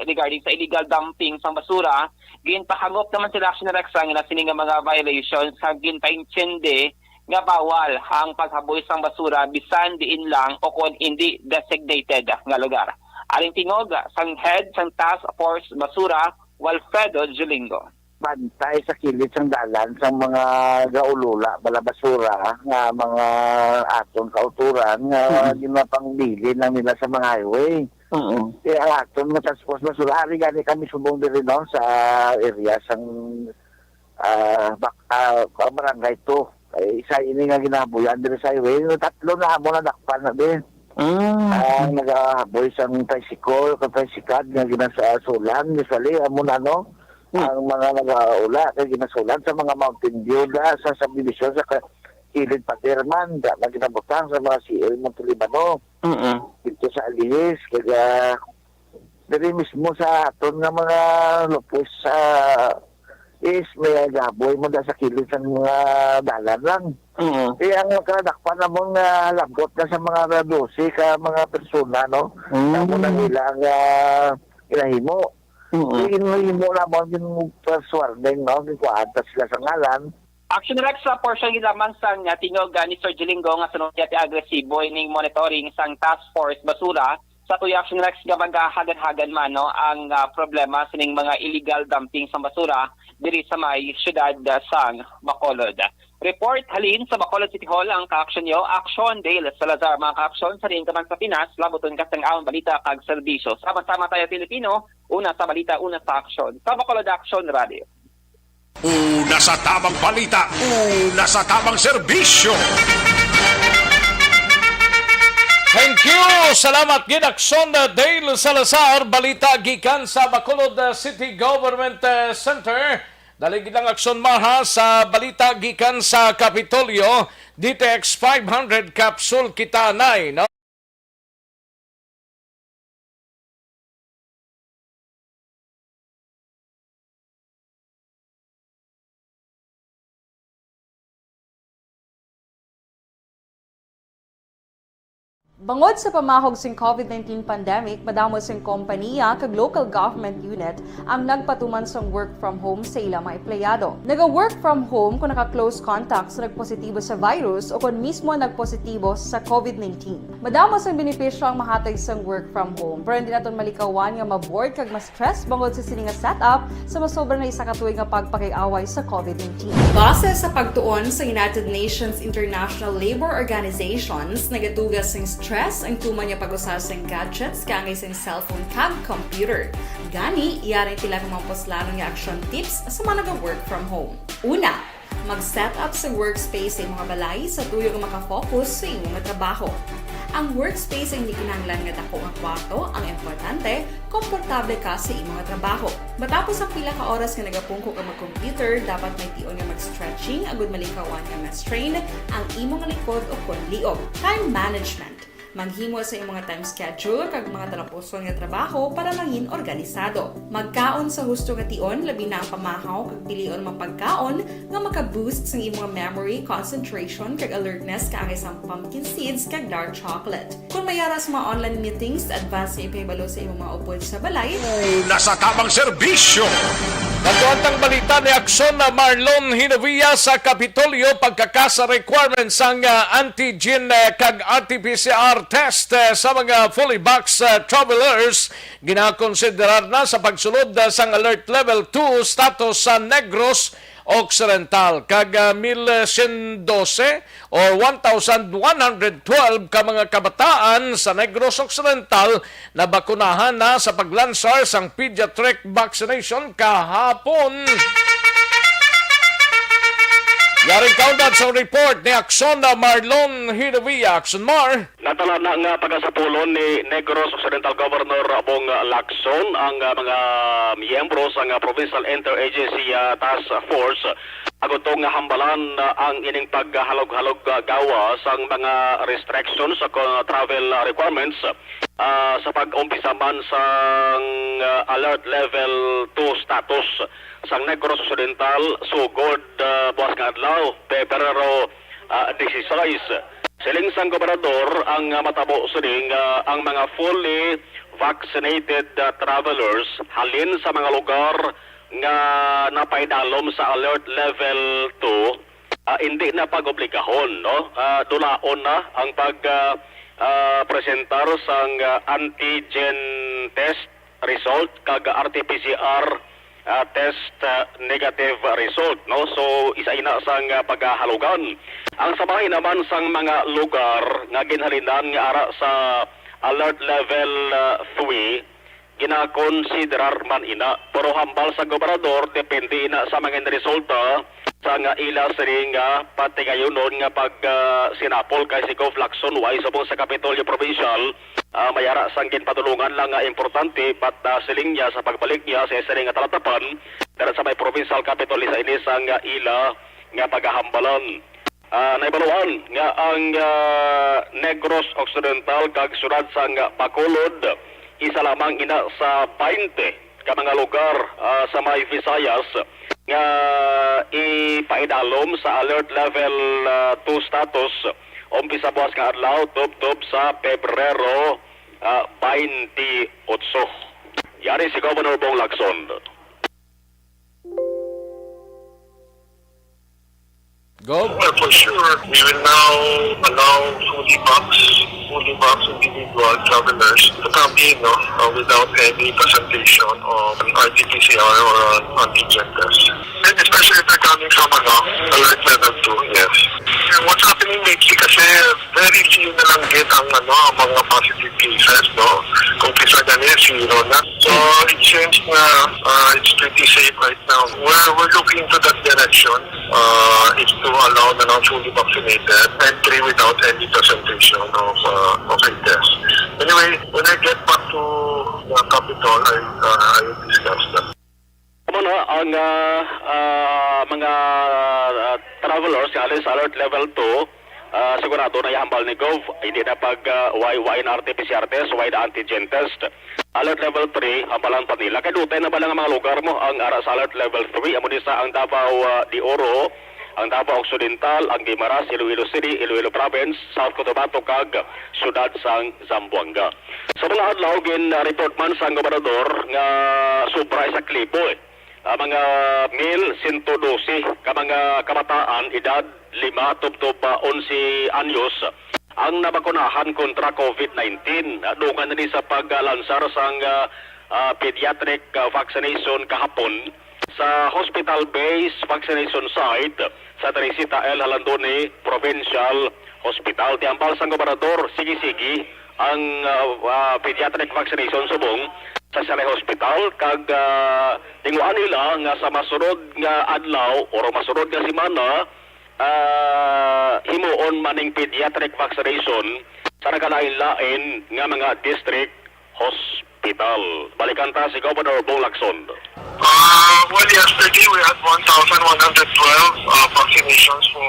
regarding sa illegal dumping sang basura, ginpahangop naman sila Action Rex ang nasining nga mga violations kag ginpaintsende nga bawal ang paghaboy sang basura bisan diin lang o kon hindi designated nga lugar. Aling tingog sang head sang task force basura, Wilfredo Julingo. Bantay sa kilid sang dalan sang mga gaulula bala basura nga mga aton kauturan nga ginapangbili lang nila sa mga highway. Kaya ang aton nga task force basura ari gani kami subong diri no sa area sang barangay 2. Isa ini nga ginabuyan diri sa highway, tatlo na amo na dakpan na din. Ang nagaboy sang tricycle, nga ginasasulan, usually amo na no. Ang mga nagaula kay ginasulan sa mga Mountain View sa subdivision sa kilid Paterman, na ginabutang sa mga CL Montelibano. Dito sa Alihis, kaya diri mismo sa aton nga mga lupos sa is may gaboy mo da sa kilid sa mga dalan lang. Kaya ang kadakpan na mong lagot na sa mga 12 ka mga persona, no? Namo na nilang inahimo. Inahimo na mo yung persuading, no? Kuwanta sila sa ngalan. Action Rex sa portion lamang sang tingog ni Sir Julingo nga sunod ti agresibo ining monitoring sang task force basura sa tuyo Action Rex nga magahagan-hagan man no ang problema sining mga illegal dumping sa basura diri sa may syudad sang Bacolod. Report halin sa Bacolod City Hall ang ka-action nyo, Action Dale Salazar. Mga ka-action sa rin kaman sa Pinas, labuton ka sang awang balita kag serbisyo. Sama-sama tayo Pilipino, una sa balita, una sa action. Sa Bacolod Action Radio. Una sa tamang balita, una sa tamang serbisyo. Thank you! Salamat gid Action Dale Salazar. Balita gikan sa Bacolod City Government Center. Dalig ng aksyon maha sa balita gikan sa Kapitolyo. DTX 500 capsule kitanay. No? Bangod sa pamahog sing COVID-19 pandemic, madamo sing kompanya kag local government unit ang nagpatuman sang work from home sa ilang mga empleyado. Naga-work from home kung naka-close contact sa nagpositibo sa virus o kung mismo nagpositibo sa COVID-19. Madamo sang benepisyo ang mahatag sang work from home, pero hindi naton malikawan nga ma-bored kag ma-stress bangod sa sini nga setup sa masobra na isa ka tuig nga pagpakiaway sa COVID-19. Base sa pagtuon sa United Nations International Labour Organizations, nagatugas sing stress ang tuman niya pag-usar sa gadgets kangay sa cellphone kag computer. Gani, iyaring tila kung mga poslanong nga action tips sa mga nag-work from home. Una, Mag-set up sa workspace sa mga balay sa tuyo nga makafocus sa imong nga trabaho. Ang workspace ay hindi kinahanglan nga dako nga kwarto, ang importante, komportable ka sa imong nga trabaho. Matapos ang pila ka oras nga nagapungko ka mag-computer, dapat may tion nga mag-stretching agud malikawan nga ma-strain ang imong likod o konliog. Time management. Maghimo sa imong mga time schedule kag mga talapuson nga trabaho para mangin organisado. Magkaon sa husto nga tion, labi na ang pamahaw kag pilion mapagkaon nga maka-boost sa imong memory, concentration kag alertness kaangay sa pumpkin seeds kag dark chocolate. Kung mayara sa mga online meetings, advance sa ipahibalo sa imong mga upod sa balay. Nasa tamang serbisyo. Nagduantang balita ni Akson na Marlon Hinavia sa Kapitolyo pagkakasa requirements ang antigen kag RT-PCR test sa mga fully boxed travelers ginakonsiderar na sa pagsulod sang Alert Level 2 status sa Negros Occidental kag 1,112 or 1,112 ka mga kabataan sa Negros Occidental na bakunahan na sa paglansar sang pediatric vaccination kahapon. Yaring kaundan sa report ni Akson na Marlon Hinavia. Akson Mar. Natala na nga pagkasapulon ni Negros Occidental Governor Bong Lacson ang mga miyembro sa Provincial Interagency Task Force agutong hambalan ang ining paghalog-halog gawa sa mga restrictions sa travel requirements sa pag-umpisa man sa Alert Level 2 status sa Negros Occidental sugod buwas nga adlaw Pebrero 16. Siling sang gobernador ang matabo sining ang mga fully vaccinated travelers halin sa mga lugar nga napaidalom sa Alert Level 2 hindi na pag-obligahon, no? Dulaon na ang presentar sang antigen test result kag RT-PCR test negative result, no? So isa ina sang paghahalugan. Ang sabay naman sang mga lugar nga ginhalinan nga ara sa Alert Level 3 ginakonsiderar man ina pero hambal sa gobernador depende ina sa mga resulta sa nga ila siring pati gayunon nga pag sinapol kay si Gov Lacson way subong sa Kapitolyo Provincial mayara sang ginpatulungan lang nga importante pat siling niya sa pagbalik niya sa siring nga talatapan dara sa may provincial capital sa ini sang ila nga paghahambalan. Naibaluan nga ang Negros Occidental kag syudad sang Bacolod isa lamang ina sa 20 ka mga lugar sa may Visayas nga ipaidalom sa Alert Level 2 status umpisa buwas nga adlaw tub sa Pebrero 28. Yari si Governor Bong Lacson. Go. Well, for sure, we will now allow fully boxed individual travelers to come in without any presentation of an RT-PCR or an antigen test. And especially if they're coming from Alert Level 2, yes. And what's happening lately kasi very few na lang get ang mga positive cases, no? Kung kisa ganyan, zero na. So, it seems na it's pretty safe right now. We're looking to that direction. Is to allow the non-fully vaccinated entry without any presentation of a test. Anyway, when I get back to the capital, I will discuss that. Ano ang mga travelers nga alis sa Alert Level 2 sigurado na ihambal ni Gov hindi na pag Y na RT-PCR test, Y na antigen test. Alert Level 3 hambalan pa nila. Kaya dutay na ba lang ang mga lugar mo ang ara sa Alert Level 3? Amo sa ang Davao de Oro, ang Davao Occidental, ang Guimaras, Iloilo City, Iloilo Province, South Cotabato kag syudad sang Zamboanga. Sa mga adlaw report man sa gobernador nga sobra sa klibo mga 1,112 ka mga kabataan edad 5 tub 11 anyos ang nabakunahan kontra COVID-19. Dungan na ni sa paglansar sang pediatric vaccination kahapon sa hospital-based vaccination site sa Teresita L. Halandoni Provincial Hospital. Tiambal sang gobernador, sige-sige, ang pediatric vaccination subong sa Sale Hospital kag tinguan nila nga sa masunod nga adlaw o masunod nga semana himuon maning pediatric vaccination sa nagalain-lain nga mga district hospital. Balikan ta si Governor Bong Lacson. Well, yesterday we had 1,112 vaccinations for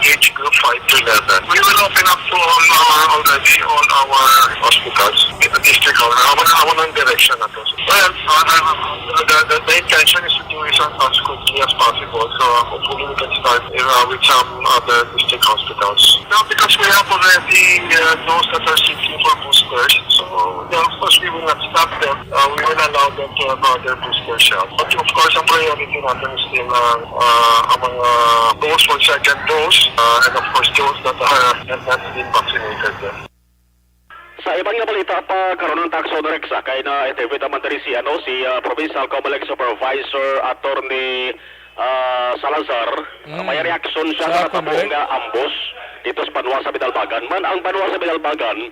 age group 5 to 11. We will open up to all our hospitals in the district. Our direction na to. Well, the intention is to do it as quickly as possible. So hopefully we can start with some other district hospitals. Now, because we have already those that are seeking for boosters, so of course we will not stop them. We will allow them to have other booster shots. But of course, ang priority natin is still ang mga those for second dose and of course those that have not been vaccinated. Sa ibang nga balita pa karon ng Taxonorex kay na interview naman diri si Provincial Comelec Supervisor Attorney Salazar. May reaksyon siya sa tabong nga ambos dito sa Banwa sa Bidalbagan. Man ang Banwa sa Bidalbagan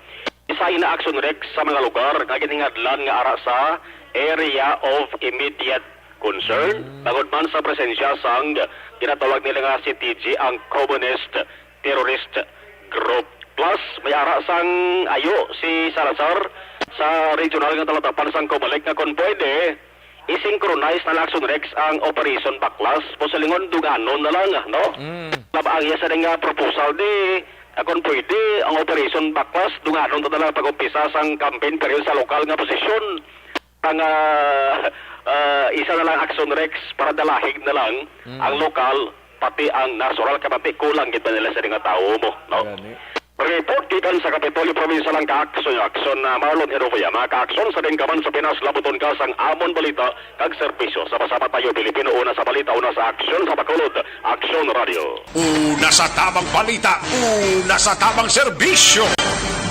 isa ina action rex sa mga lugar nga giningadlan nga ara sa area of immediate concern. Bangod man sa presensya sang ginatawag nila nga CTG ang Communist Terrorist Group. Plus, may ara sang ayo si Salazar sa regional nga talatapan sang Comelec nga kung pwede i-synchronize na Action Rex ang Operation Baklas posilingon duganon na lang, no? Labaang iya sa nga proposal di kung pwede ang Operation Baklas duganon na lang pag-umpisa sang campaign period sa lokal nga posisyon ang isa na lang Action Rex para dalahig na lang ang lokal pati ang national kapati kulang gid ba nila sa nga tao mo, no? Report gikan sa Kapitolyo Provincial ang ka-aksyon na Marlon Herovia. Mga ka-aksyon sa Dingkaman sa Pinas, labuton ka sang amon balita kag serbisyo. Sama-sama tayo Pilipino, una sa balita, una sa aksyon sa Bacolod, Aksyon Radio. Una sa tamang balita, una sa tamang serbisyo.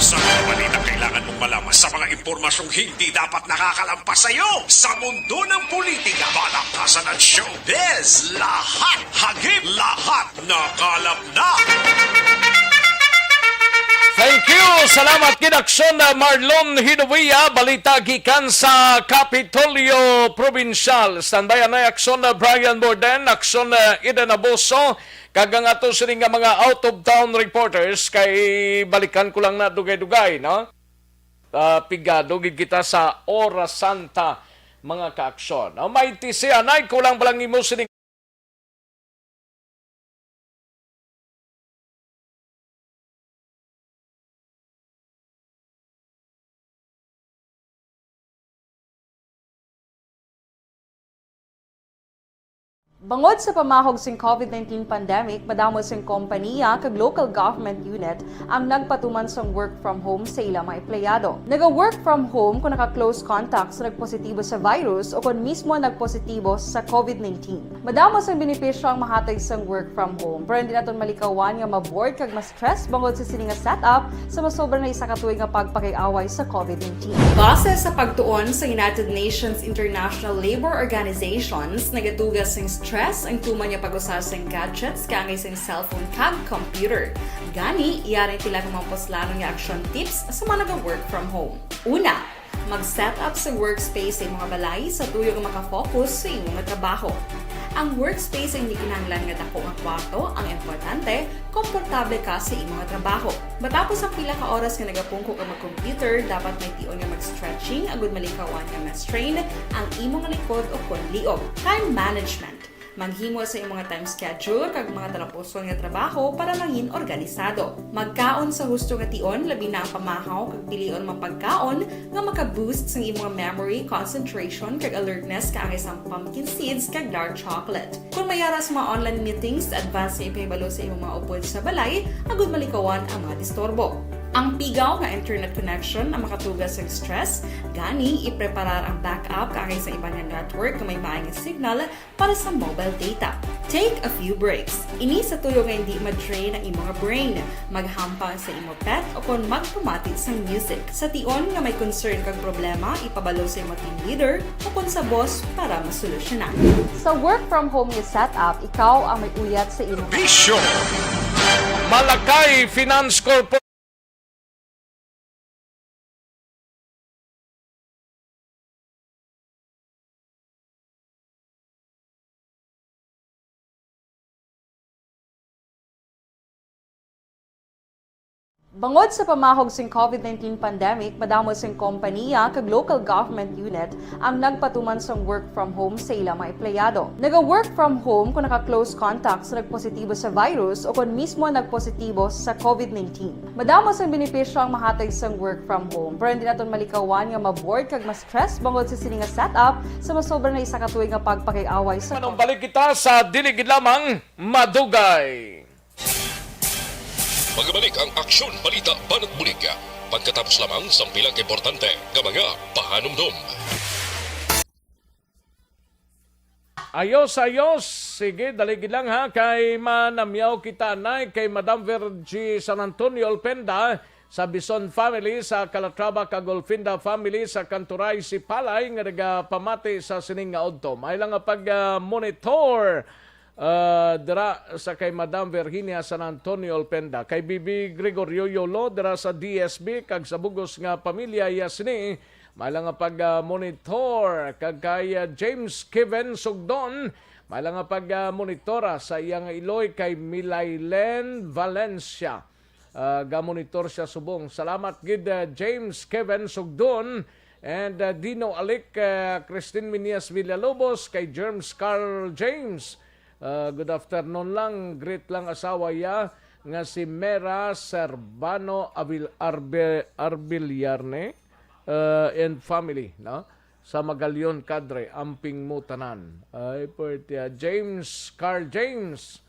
Sa mga balita kailangan mong malaman sa mga impormasyong hindi dapat nakakalampas sa iyo. Sa mundo ng politika, balakasan at showbiz, lahat hagip, lahat nakalap na. Thank you! Salamat kinaksyon na Marlon Hinovia, balita gikan sa Kapitolyo Provincial. Standayan na aksyon na Brian Borden, aksyon na Eden Aboso, kagang ato sining nga mga out-of-town reporters, kay balikan ko lang na dugay-dugay, no? Pigado gid kita sa Oras Santa, mga kaaksyon. May tisianay, kulang balang imo sining Bangod sa pamahog sing COVID-19 pandemic, madamo sing kompanya kag local government unit ang nagpatuman sang work from home sa ilang mga empleyado. Naga-work from home kung naka-close contacts na nagpositibo sa virus o kung mismo nagpositibo sa COVID-19. Madamo sang benepisyo ang mahatag sang work from home, pero hindi naton malikawan nga ma-bored kag ma-stress bangod sa sini nga setup sa masobra na isa ka tuig nga pagpakiaway sa COVID-19. Base sa pagtuon sa United Nations International Labour Organizations, nagatugas sing stress ang tuman niya pag-usar sa gadgets kangay sa cellphone kag computer. Gani, iyarin tila ng mga poslano nga action tips sa mga nag-work from home. Una, mag-set up sa workspace sa mga balay sa tuyo nga makafocus sa imong trabaho. Ang workspace ay hindi kinahanglan nga dako nga kwarto, ang importante, komportable ka sa imong trabaho. Matapos ang pila ka oras nga nagapungko ka mag-computer, dapat may tion nga mag-stretching agud malikawan nga ma-strain ang imong likod o konliog. Time management. Maghimo sa imong time schedule kag mga talapuson nga trabaho para mangin organisado. Magkaon sa husto nga tion, labi na ang pamahaw kag pilion mapagkaon nga maka-boost sa imong memory, concentration kag alertness kaangay sa pumpkin seeds kag dark chocolate. Kung mayara sa mga online meetings, advance sa ipahibalo sa imong mga upod sa balay, agud malikawan ang mga disturbo. Ang pigaw nga internet connection ang makatugas sa stress, gani ipreparar ang backup kaangay sa ibang network na may maayong signal para sa mobile data. Take a few breaks. Ini sa tuyo nga hindi ma-drain ang imong brain. Maghampang sa imong pet o kung magpumati sa music. Sa tion nga may concern kag problema, ipabalo sa imong team leader o kung sa boss para masolusyonan. Sa work from home nga setup, ikaw ang may uyat sa imong Bisyo! Malakay Finance Corporation Bangod sa pamahog sing COVID-19 pandemic, madamo sing kompanya kag local government unit ang nagpatuman sang work from home sa ilang mga empleyado. Naga-work from home kung naka-close contact sa nagpositibo sa virus o kung mismo nagpositibo sa COVID-19. Madamo sang benepisyo ang mahatag sang work from home, pero hindi naton malikawan nga maboard kag ma-stress bangod sa sini nga setup sa masobra na isa ka tuig nga pagpakiaway sa Anong balik kita sa diligid lamang madugay. Magbalik ang aksyon, balita, banat bulig. Pagkatapos lamang sa pilang importante nga mga pahanumdum. Ayos. Sige, daligid lang ha. Kay manamyaw kita na kay Madam Virgie San Antonio Olpenda sa Bison family, sa Calatrava kag Olfinda family, sa Canturay si Palay nga nagapamati sa sining nga odto. May lang nga pag-monitor dira sa kay Madam Virginia San Antonio Olpenda, kay Bibi Gregorio Yolo dira sa DSB kag sa bugos nga pamilya Yasni, may lang nga pag-monitor kag kay James Kevin Sugdon, may lang nga pag-monitora sa iyang Iloy kay Milaylen Valencia. Ga-monitor siya subong. Salamat gid James Kevin Sugdon and Dino Alik, Christine Minias Villalobos, kay Germs Carl James. Good afternoon lang, great lang asawa ya nga si Mera Servano Arbiliarne and family, no? Sa Magalyon Kadre, Amping Mutanan. James Carl James,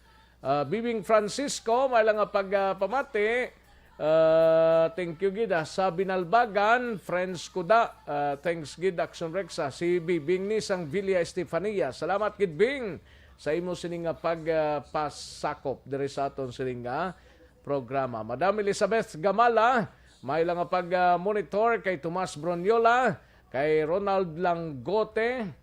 Bibing Francisco, may lang nga pagpamati. Thank you gida sa Binalbagan, friends ko da. Thanks gid Action Rexa, si Bibing ni sang Villa Estefania. Salamat gid Bing sa imo sining nga pagpasakop diri sa aton sining nga programa. Madam Elizabeth Gamala, may lang nga pag-monitor kay Tomas Bronyola, kay Ronald Langote,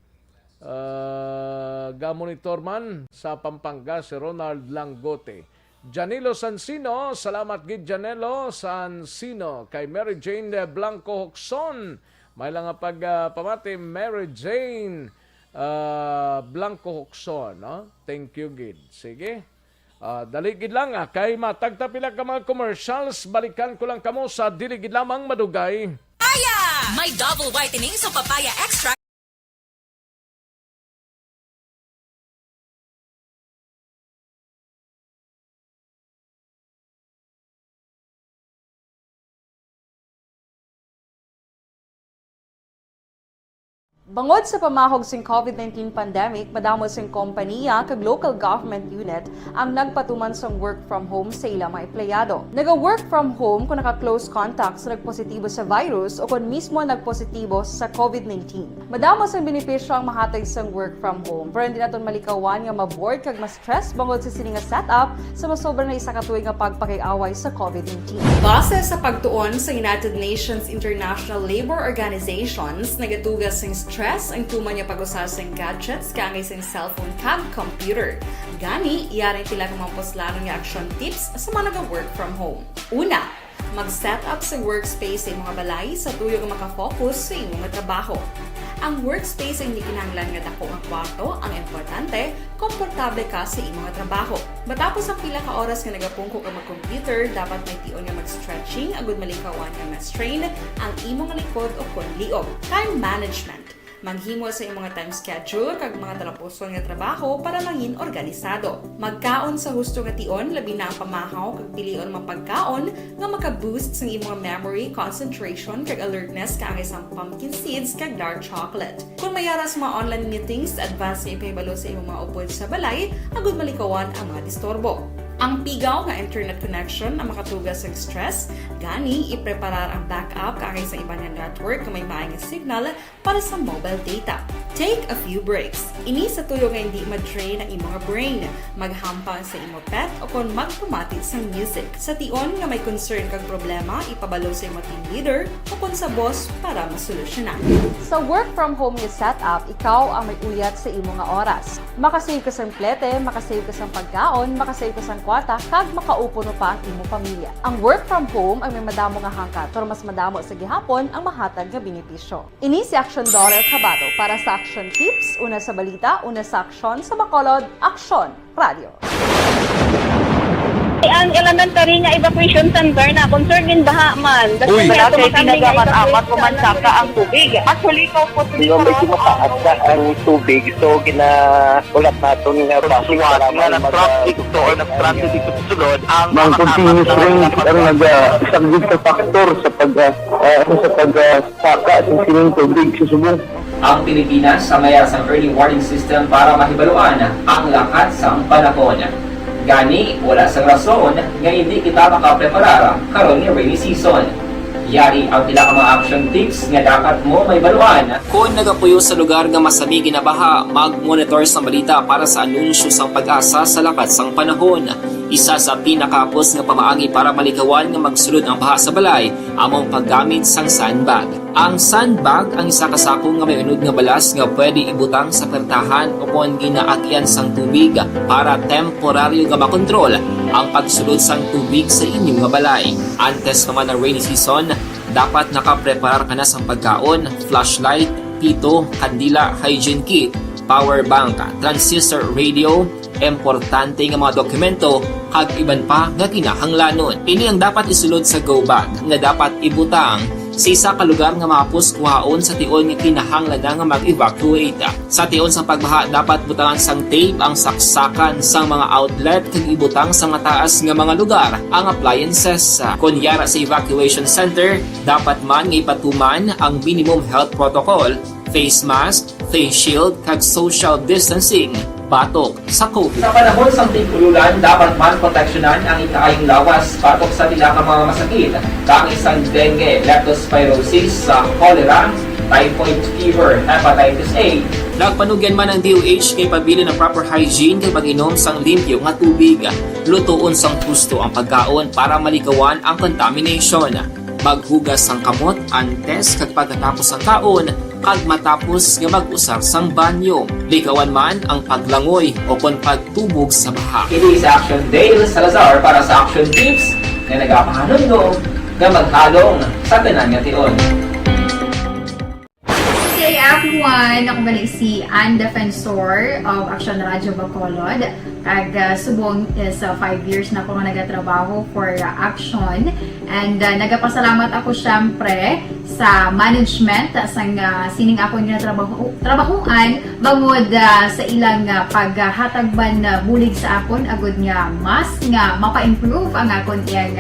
ga-monitor man sa Pampanga si Ronald Langote. Janilo Sansino, salamat gid Janelo Sansino, kay Mary Jane Blanco Hoxon, may lang nga pagpamati Mary Jane Blanco Hoxon, no? Thank you gid. Sige. Daligid lang kay matagtapila ka mga commercials, balikan ko lang kamo sa diligid lamang madugay. Papaya! May double whitening sa papaya extract. Bangod sa pamahog sing COVID-19 pandemic, madamo sing kompanya kag local government unit ang nagpatuman sang work from home sa ilang mga empleyado. Naga-work from home kung naka-close contact sa nagpositibo sa virus o kung mismo nagpositibo sa COVID-19. Madamo sang benepisyo ang mahatag sang work from home, pero hindi naton malikawan nga maboard kag ma-stress bangod sa sini nga setup sa masobra na isa ka tuig nga pagpakiaway sa COVID-19. Base sa pagtuon sa United Nations International Labour Organizations, nagatugas sing stress ang tuman niya pag-usar sa gadgets kangay sa cellphone kag computer. Gani, iyaring tila ng mga poslano nga action tips sa mga nag-work from home. Una, mag-set up sa workspace sa mga balay sa tuyo nga makafocus sa imong trabaho. Ang workspace ay hindi kinahanglan nga dako nga kwarto, ang importante, komportable ka sa imong trabaho. Matapos ang pila ka oras nga nagapungko ka mag-computer, dapat may tion nga mag-stretching agud malikawan nga ma-strain ang imong likod o konliog. Time management. Manghimo sa imong time schedule kag mga talapuson nga trabaho para mangin organisado. Magkaon sa husto nga tion, labi na ang pamahaw kag pilion mapagkaon nga maka-boost sa imong memory, concentration kag alertness kaangay sa pumpkin seeds kag dark chocolate. Kung mayara sa mga online meetings, advance nga ipahibalo sa imong mga upod sa balay, agud malikawan ang mga disturbo. Ang pigaw nga internet connection ang makatugas sa stress, gani ipreparar ang backup kaangay sa iba nga network nga may maayong signal para sa mobile data. Take a few breaks. Ini sa tuyo nga hindi ma-drain ang imong brain, maghampang sa imong pet o kung magpumati sa music. Sa tion nga may concern kag problema, ipabalo sa imong team leader o kung sa boss para masolusyonan. Sa work from home nga setup, ikaw ang may uyat sa imong nga oras. Makasave ka sa plete, makasave ka sa pagkaon, makasave ka sa kwarta, kag makaupo no pa ang imong pamilya. Ang work from home ay may madamo nga hangkat, pero mas madamo sa gihapon ang mahatag nga benepisyo. Ini si Action Dorel Cabato para sa Action Tips, una sa balita, una sa aksyon, sa Bacolod, Aksyon Radio. Ang elementary nga evacuation center na concern din baha man. Uy. Wala kay pinagamat-amat kumansaka ang tubig. Actually, ko po Di ba medyo mataas na ang tubig, so ulat natin nga pasuwat nga nag-traffic to or nag-traffic dito sa sulod. Ang continuous rain ang nag-isang sa factor sa pagsaka sa sining tubig sa subong. Ang Pilipinas sa mayroon sa early warning system para mahibaluan ang lakat sa panahon. Gani, wala sa rason nga hindi kita makapreparar karon nga rainy season. Yari ang pila ka mga action tips nga dapat mo may baluan. Kung nagapuyo sa lugar nga masabi ginabaha, mag-monitor sa balita para sa anunsyo sa pag-asa sa lakat sang panahon. Isa sa pinakapos nga pamaagi para malikawan nga magsulod ang baha sa balay, among paggamit sang sandbag. Ang sandbag ang isa kasakong nga may unod nga balas nga pwede ibutang sa pertahan upon ginaagyan sang tubig para temporaryo nga makontrol ang pagsulod sang tubig sa inyong nga balay. Antes naman ng rainy season, dapat nakapreparar ka na sang pagkaon, flashlight, pito, kandila, hygiene kit, power bank, transistor radio, importante nga mga dokumento kag iban pa nga kinahanglanon. Ini ang dapat isulod sa go bag nga dapat ibutang sa isa ka lugar nga mapus kuhaon sa tion nga kinahanglan nga mag-evacuate. Sa tion sa pagbaha dapat butangan sang tape ang saksakan sang mga outlet kag ibutang sa nga taas nga mga lugar ang appliances. Kunyara sa evacuation center, dapat man nga ipatuman ang minimum health protocol, face mask, face shield kag social distancing batok sa COVID. Sa panahon sa tingkululan, dapat man proteksyonan ang ikaayong lawas batok sa pila ka mga masakit. Kang isang dengue, leptospirosis, cholera, typhoid fever, hepatitis A. Nagpanugyan man ang DOH kay pabili ng proper hygiene kay pag-inom sang limpyo nga tubig. Lutuon sang gusto ang pagkaon para malikawan ang contamination. Maghugas sang kamot antes kag pagkatapos ang kaon kag matapos nga mag-usar sang banyo. Likawan man ang paglangoy o kon pagtubog sa baha. It is Action Dale Salazar para sa Action Tips na nagapahanong nga maghalong sa tanan nga tion. Hey everyone! Ako balik si Ann Defensor of Action Radio Bacolod. Kag subong is 5 years na ako nga nagatrabaho for Action. And nagapasalamat ako syempre sa management sang sining ako nga trabahuan bangod sa ilang paghatagban bulig sa akon agud nga mas nga mapa-improve ang akon iyang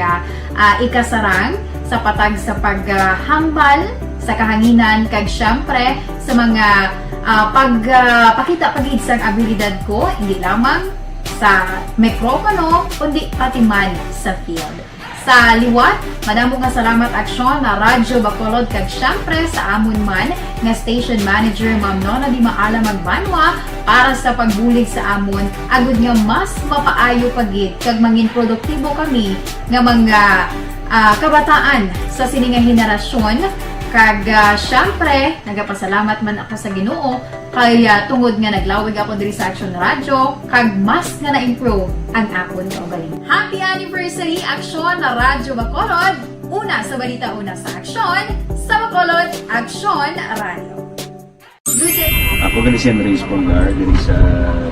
ikasarang sa patag sa paghambal sa kahanginan kag syempre sa mga pagpakita pagid sang abilidad ko hindi lamang sa mikropono kundi pati man sa field. Sa liwat, madamo nga salamat Aksyon na Radyo Bacolod kag syempre sa amon man nga station manager Ma'am Nona Di Maala Magbanwa para sa pagbulig sa amon agud nga mas mapaayo pagid kag mangin produktibo kami nga mga kabataan sa sininga henerasyon. Kag syempre, nagapasalamat man ako sa Ginoo kay tungod nga naglawig ako diri sa Action Radio kag mas nga na-improve ang akon kaugalingon. Happy anniversary Action na Radyo Bacolod! Una sa balita, una sa Action, sa Bacolod, Action Radio. Ako gali si Enrique Espongar diri sa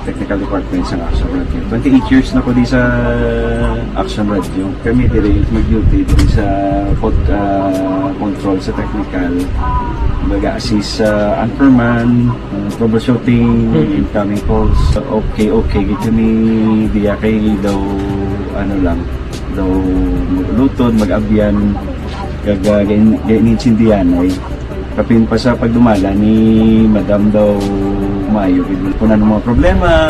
Technical Department sa Action Radio. 28 years na ko di sa Action Radio. Kami diri mag-duty diri sa control sa technical. Mag-assist sa anchorman, troubleshooting, incoming calls. Okay. Gito ni diya kay daw daw lutod, mag-abyan, ganinsindihan ay kapin pa sa pagdumala ni Madam daw maayo kung ano mga problema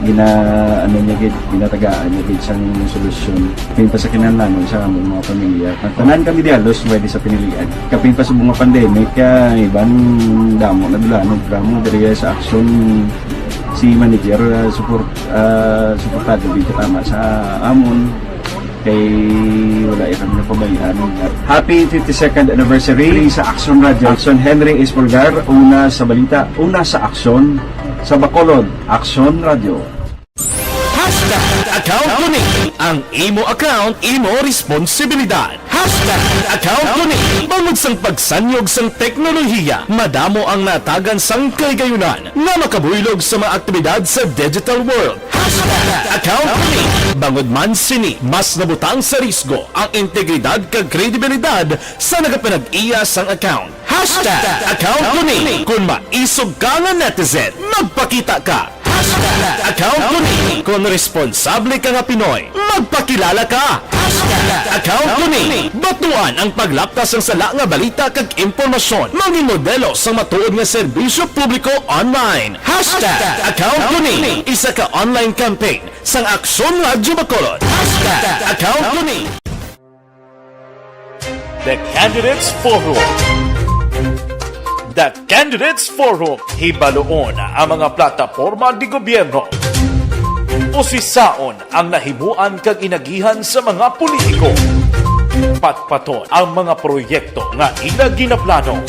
ginatagaan niya gid sang solusyon kapin pa sa kinahanglan sa among mga pamilya tanan kami dialos pwede sa pinilian kapin pa sa mga pandemic iban damo na dulanog drama diri sa Action si manager suportado dito tama sa amon kay wala kami na pabayaan. Happy 52nd anniversary sa Action Radio. Action Henry Espolgar, una sa balita, una sa Action, sa Bacolod, Action Radio. Account Kuning. Ang imo account, imo responsibilidad. Account Kuning. Bangod sang pagsanyog sang teknolohiya, madamo ang natagan sang kaygayunan na makabuylog sa mga aktibidad sa digital world. Account ni bangod man sini mas nabutang sa risgo ang integridad kag kredibilidad sa nagapanag-iya sang account. Account ni kung maisog ka nga netizen, magpakita ka. Account ni kung responsable ka nga Pinoy, magpakilala ka. Account ni batuan ang paglaptas ng sala nga balita kag impormasyon, maging modelo sa matuod nga serbisyo publiko online. Account ni isa ka online campaign sang Aksyon Radyo Bacolod. Account ni The Candidates Forum. The Candidates Forum, hibaloon ang mga plataporma di gobyerno. Usisaon ang nahimuan kag inagihan sa mga politiko. Patpaton ang mga proyekto nga ila ginaplano.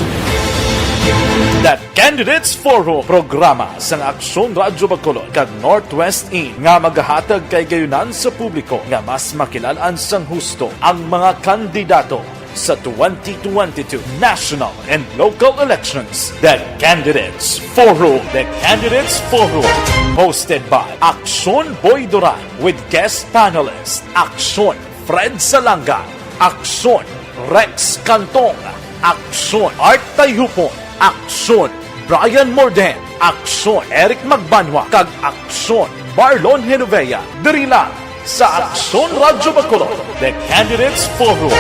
The Candidates Forum, programa sang Aksyon Radyo Bacolod kag Northwest In nga magahatag kay gayunan sa publiko nga mas makilalaan sang husto ang mga kandidato sa 2022 national and local elections. The Candidates Forum. The Candidates Forum. Hosted by Aksyon Boy Duran with guest panelists Aksyon Fred Salanga, Aksyon Rex Cantong, Aksyon Art Tayupon, Aksyon Brian Morden, Aksyon Eric Magbanwa, kag Aksyon Marlon Genovea. Diri lang sa Aksyon Radyo Bacolod. The Candidates Forum.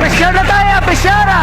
Pesyar na tayo! Pesyar na!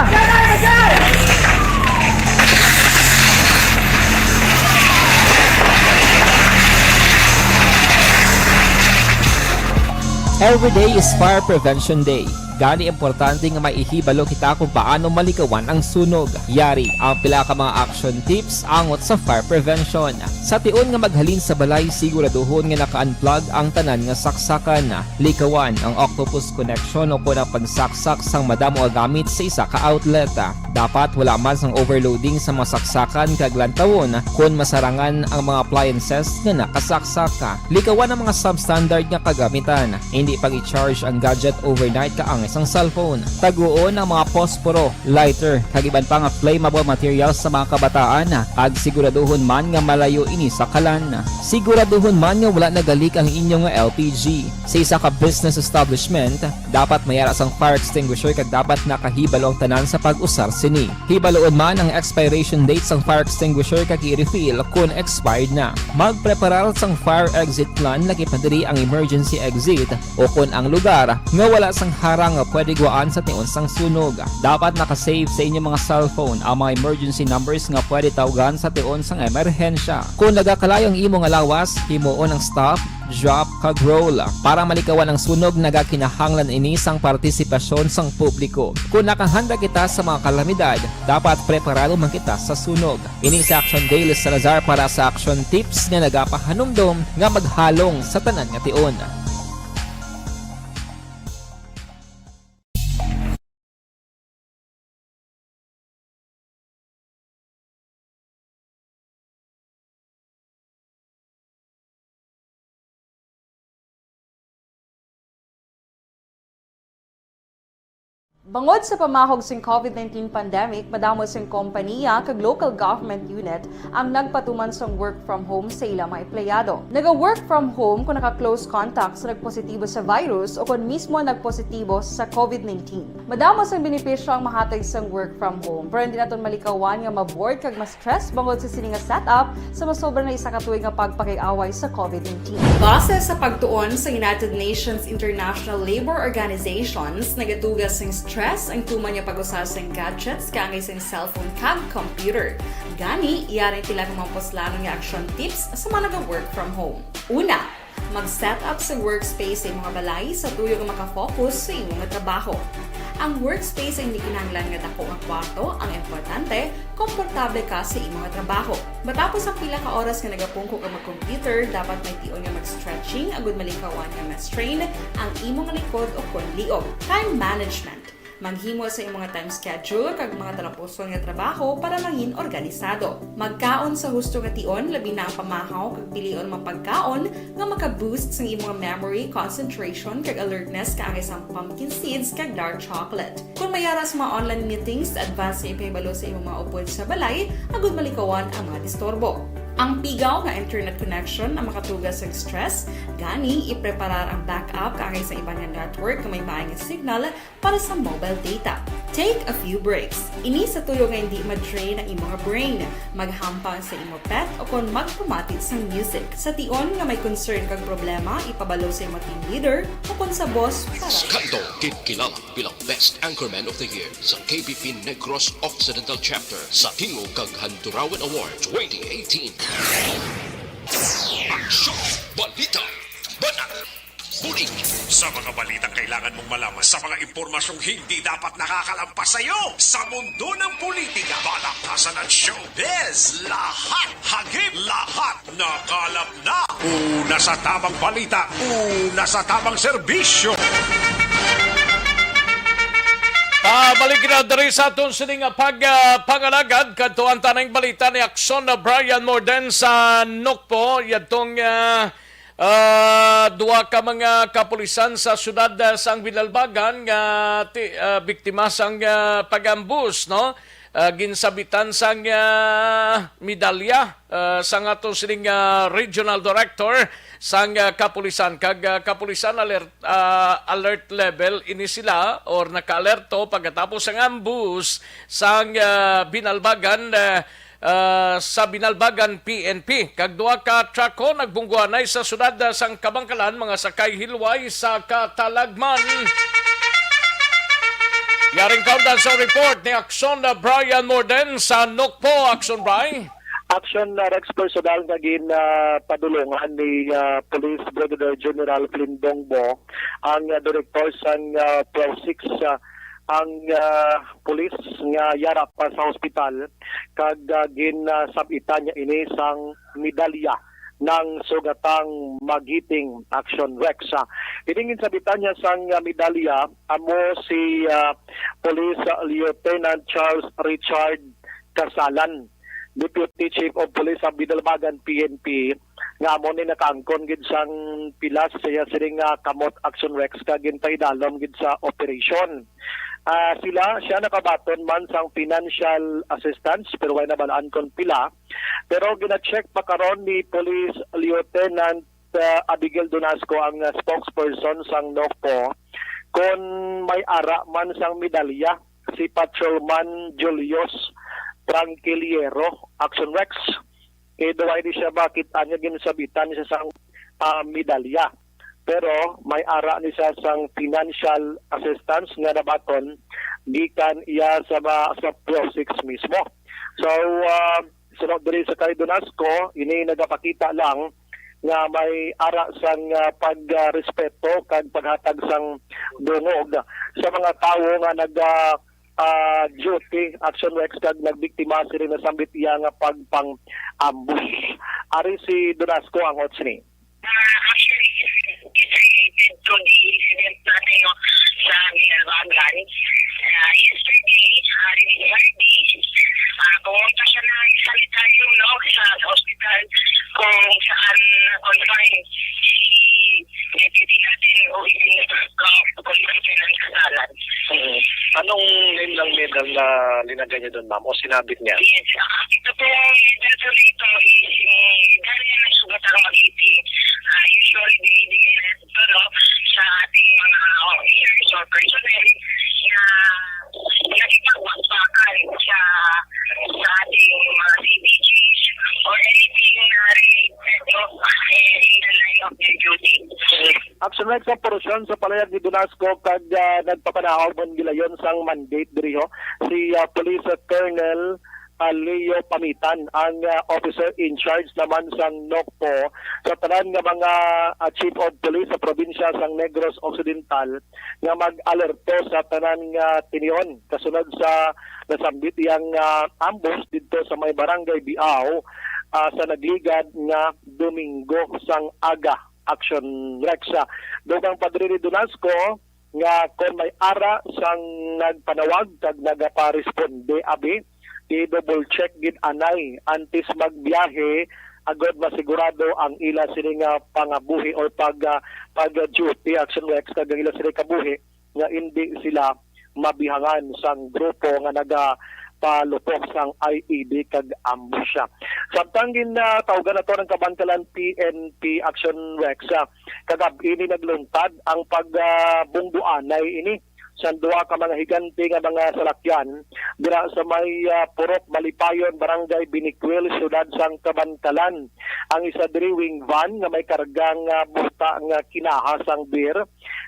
Every day is Fire Prevention Day. Gani importante nga maihibalo kita kung paano malikawan ang sunog. Yari ang pila ka mga action tips angot sa fire prevention. Sa tion nga maghalin sa balay, siguraduhon nga naka-unplug ang tanan nga saksakan. Likawan ang octopus connection o kung ang pagsaksak sang madamo nga gamit sa isa ka outlet. Dapat wala man sang overloading sa mga saksakan kag lantawon kung masarangan ang mga appliances nga nakasaksak. Likawan ang mga substandard nga kagamitan. Hindi pag i-charge ang gadget overnight kaang isang cellphone. Taguon ang mga posporo, lighter, kag iban pa nga flammable materials sa mga kabataan. Ag siguraduhon man nga malayo ini sa kalan. Siguraduhon man nga wala nagalik ang inyong LPG. Sa isa ka business establishment, dapat mayara sang fire extinguisher kag dapat nakahibalo ang tanan sa pag-usar sini. Hibaloon man ang expiration date sang fire extinguisher kag i-refill kung expired na. Magpreparar sang fire exit plan lagi padiri ang emergency exit o kung ang lugar nga wala sang harang nga pwede guwaan sa tion sang sunog. Dapat nakasave sa inyong mga cellphone ang mga emergency numbers nga pwede tawagan sa tion sang emerhensya. Kung nagakalayo ang imong lawas, himuon ang stop, drop, kag roll. Para malikawan ang sunog, nagakinahanglan ini sang partisipasyon sang publiko. Kung nakahanda kita sa mga kalamidad, dapat preparado man kita sa sunog. Ini sa Action Daily Salazar para sa action tips nga nagapahanumdom nga maghalong sa tanan nga tion. Bangod sa pamahog sing COVID-19 pandemic, madamo sing kompanya kag local government unit ang nagpatuman sang work from home sa ilang mga empleyado. Naga-work from home kung naka-close contact sa nagpositibo sa virus o kung mismo nagpositibo sa COVID-19. Madamo sang benepisyo ang mahatag sang work from home, pero hindi naton malikawan nga maboard kag ma-stress bangod sa sini nga setup sa masobra na isa ka tuig nga pagpakiaway sa COVID-19. Base sa pagtuon sa United Nations International Labour Organizations, nagatugas sing stress ang tuman niya pag-usar sa gadgets kangay sa cellphone kag computer. Gani, iyaring tila ng mga poslano nga action tips sa mga nag-work from home. Una, mag-set up sa workspace sa mga balay sa tuyo nga makafocus sa imong trabaho. Ang workspace ay hindi kinahanglan nga dako ang kwarto, ang importante, komportable ka sa imong trabaho. Matapos ang pila ka oras nga nagapungko ka mag-computer, dapat may tion nga mag-stretching agud malikawan nga ma-strain ang imong likod o kon liog. Time management. Maghimo sa imong mga time schedule kag mga talapuson nga trabaho para mangin organisado. Magkaon sa husto nga tion, labi na ang pamahaw kag pilion mapagkaon nga maka-boost sa imong memory, concentration kag alertness kaangay sa pumpkin seeds kag dark chocolate. Kung mayaras mga online meetings, advance sa ipahibalo sa imong mga upod sa balay, agud malikawan ang mga disturbo. Ang pigaw nga internet connection ang makatugas sa stress, gani ipreparar ang backup kaangay sa ibang nga network nga may maayong signal para sa mobile data. Take a few breaks. Ini sa tuyo nga hindi ma-drain ang imong brain, maghampang sa imong pet o kung magpumatid sa music. Sa tion nga may concern kag problema, ipabalo sa imong team leader o kung sa boss para Kanto kilala bilang Best Anchorman of the Year sa KBP Negros Occidental Chapter sa Tingog kag Handurawan Awards 2018. Aksyon, balita, banat, huling. Sa mga balitang kailangan mong malaman, sa mga impormasyong hindi dapat nakakalampas sa iyo, sa mundo ng politika, balakasan at showbiz, lahat, hagip, lahat, nakalap na. Una sa tamang balita, una sa tamang serbisyo. Balik na diri sa atong sining pangalagad kadto ang tanang balita ni Akson Brian Morden sa Nokpo yadtong duwa ka mga kapulisan sa syudad sang Binalbagan nga biktima sang pag-ambus no. Ginsabitan sang medalya sang atong sining regional director sang kapulisan kag kapulisan alert level ini sila or naka-alerto pagkatapos ang ambush sang Binalbagan sa Binalbagan PNP kag duha ka trako nagbungguanay sa syudad sang Kabangkalan mga sakay hilway sa Katalagman. Yaring kaundan sa report ni Akson Brian Morden sa Nokpo. Akson Brian. Action Rex personal na padulungan ni Police Brigadier General Flynn Dongbo ang director sang PRO6 ang police nga yarap pa sa hospital kag sabitan niya ini sang medalya ng sugatang magiting Action Rex. Ining sabitan niya sang medalya amo si Police Lieutenant Charles Richard Casalan, Deputy Chief of Police sa Binalbagan PNP, nga amo ni nakaangkon gid sang pilas siya siring kamot Action Rex kag gintay dalom gid sa operation. Siya nakabaton man sang financial assistance pero way nabalaan kon pila, pero gina-check pa karon ni Police Lieutenant Abigail Donasco ang spokesperson sang Nokpo kung may ara man sang medalya si Patrolman Julius Tranquiliero Action Rex. Daway di siya bakit anya ginasabitan siya sang medalya. Pero may ara ni siya sang financial assistance nga nabaton gikan iya sa PRO6 mismo. So sunod diri sa kay Donasco ini nagapakita lang nga may ara sang pagrespeto kag paghatag sang dungog sa mga tawo nga duty Action Rex kag nagbiktima sila na sambit iya nga pagpang-ambush. Ari si Donasco ang otsni. Actually, it's related to the incident natin no, sa Binalbagan. Yesterday, pumunta siya na salita yung no, sa hospital kung saan confined si deputy natin o Police Lieutenant Casalan. Anong name ng medal na linagay niya doon, ma'am? O sinabit niya? Yes. Ito po yung medal po dito is galing ng sugatang magiting. Usually, binibigyan natin ito no, sa ating mga officers or personnel na nagipagwakbakan sa ating mga CBGs or anything na related no, in the line of their duty. Action Rex sa porosyon sa palayag ni Donasco kag nagpapanahog man gilayon sang mandate diri ho si Police Colonel Leo Pamitan ang officer in charge naman sang Nokpo sa tanan nga mga chief of police sa probinsya sang Negros Occidental nga mag-alerto sa tanan nga tinion kasunod sa nasambit yang ambush dito sa may barangay Biao sa nagligad nga Domingo sang aga. Action Rex. Dugang padre ni Donasco nga kung may ara sang nagpanawag kag nagaparesponde abi i-double check gid anay antes magbiyahe agad masigurado ang ila sini nga pangabuhi or pag duty action works kag ila sini kabuhi nga hindi sila mabihangan sang grupo nga palupok sang IED kag ambusya. Samtang ginatawagan na to ng Kabankalan PNP Action Rex, kagabi ini nagluntad ang pagbungduanay ini sa duha ka mga higante nga mga salakyan dira sa may Purok Malipayon, Barangay Binikwil, siyudad sang Kabankalan. Ang isa diri wing van nga may kargang buta nga kinahas ang beer.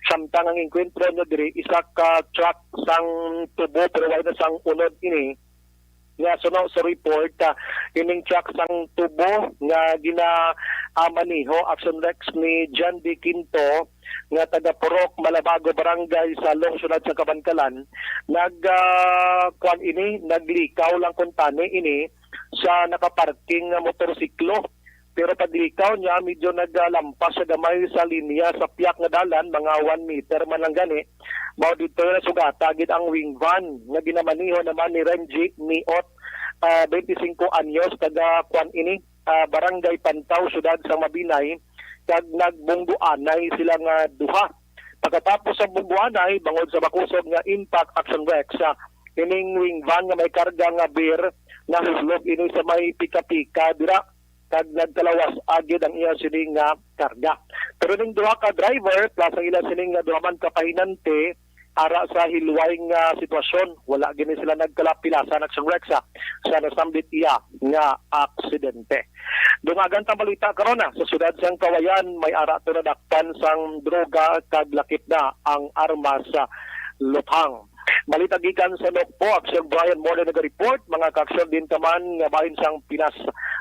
Samtang ang enkwentro nyo diri isa ka truck sang tubo pero wala na sang unod ini nga suno sa report ining truck sang tubo nga maniho Action Rex ni John D. Quinto nga taga Purok Malabago Barangay sa lungsod sa Kabankalan naglikaw lang kuntani ini sa nakaparking nga motorsiklo. Pero paglikaw niya, medyo naglampas sa gamay sa linya sa piyak nga dalan, mga 1 meter man lang gani. Mao dito na sugata gid ang wing van nga ginamaniho naman ni Renji Niot, 25 anyos, taga Barangay Pantaw, siyudad sa Mabinay, kag nagbungduanay sila nga duha. Pagkatapos sa bungduanay, bangod sa bakusog nga Impact Action Rex, ining wing van nga may karga nga beer, nahuslog ini sa may pika-pika dira kag nagkalawas agid ang iya sining nga karga. Pero ning duha ka driver plus ang ila sining nga duha man ka pahinante ara sa hilway nga sitwasyon, wala gini sila nagkalapilasan Action Rex sa nasambit iya nga aksidente. Dumagan ta balita karon sa siyudad sang Kawayan, may ara to nadakpan sang droga kag lakip na ang armas sa Luthang. Balita gikan sa Nokpo, Action Brian Morde nag-report, mga ka-action din kaman nga bahin sang Pinas.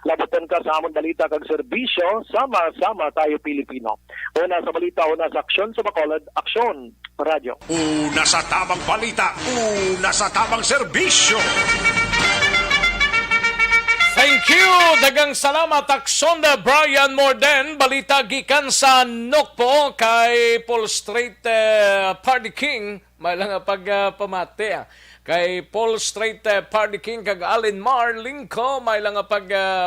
Labutan ka sa among balita kag serbisyo, sama-sama tayo Pilipino. Una sa balita, una sa aksyon sa Bacolod, Aksyon Radio. Una sa tamang balita, una sa tamang serbisyo. Thank you! Dagang salamat, Aksyon Brian Morden. Balita gikan sa Nokpo kay Paul Strait Party King. May lang pagpamate. Kay Paul Strait Party King kag Alin Mar Lingko. May lang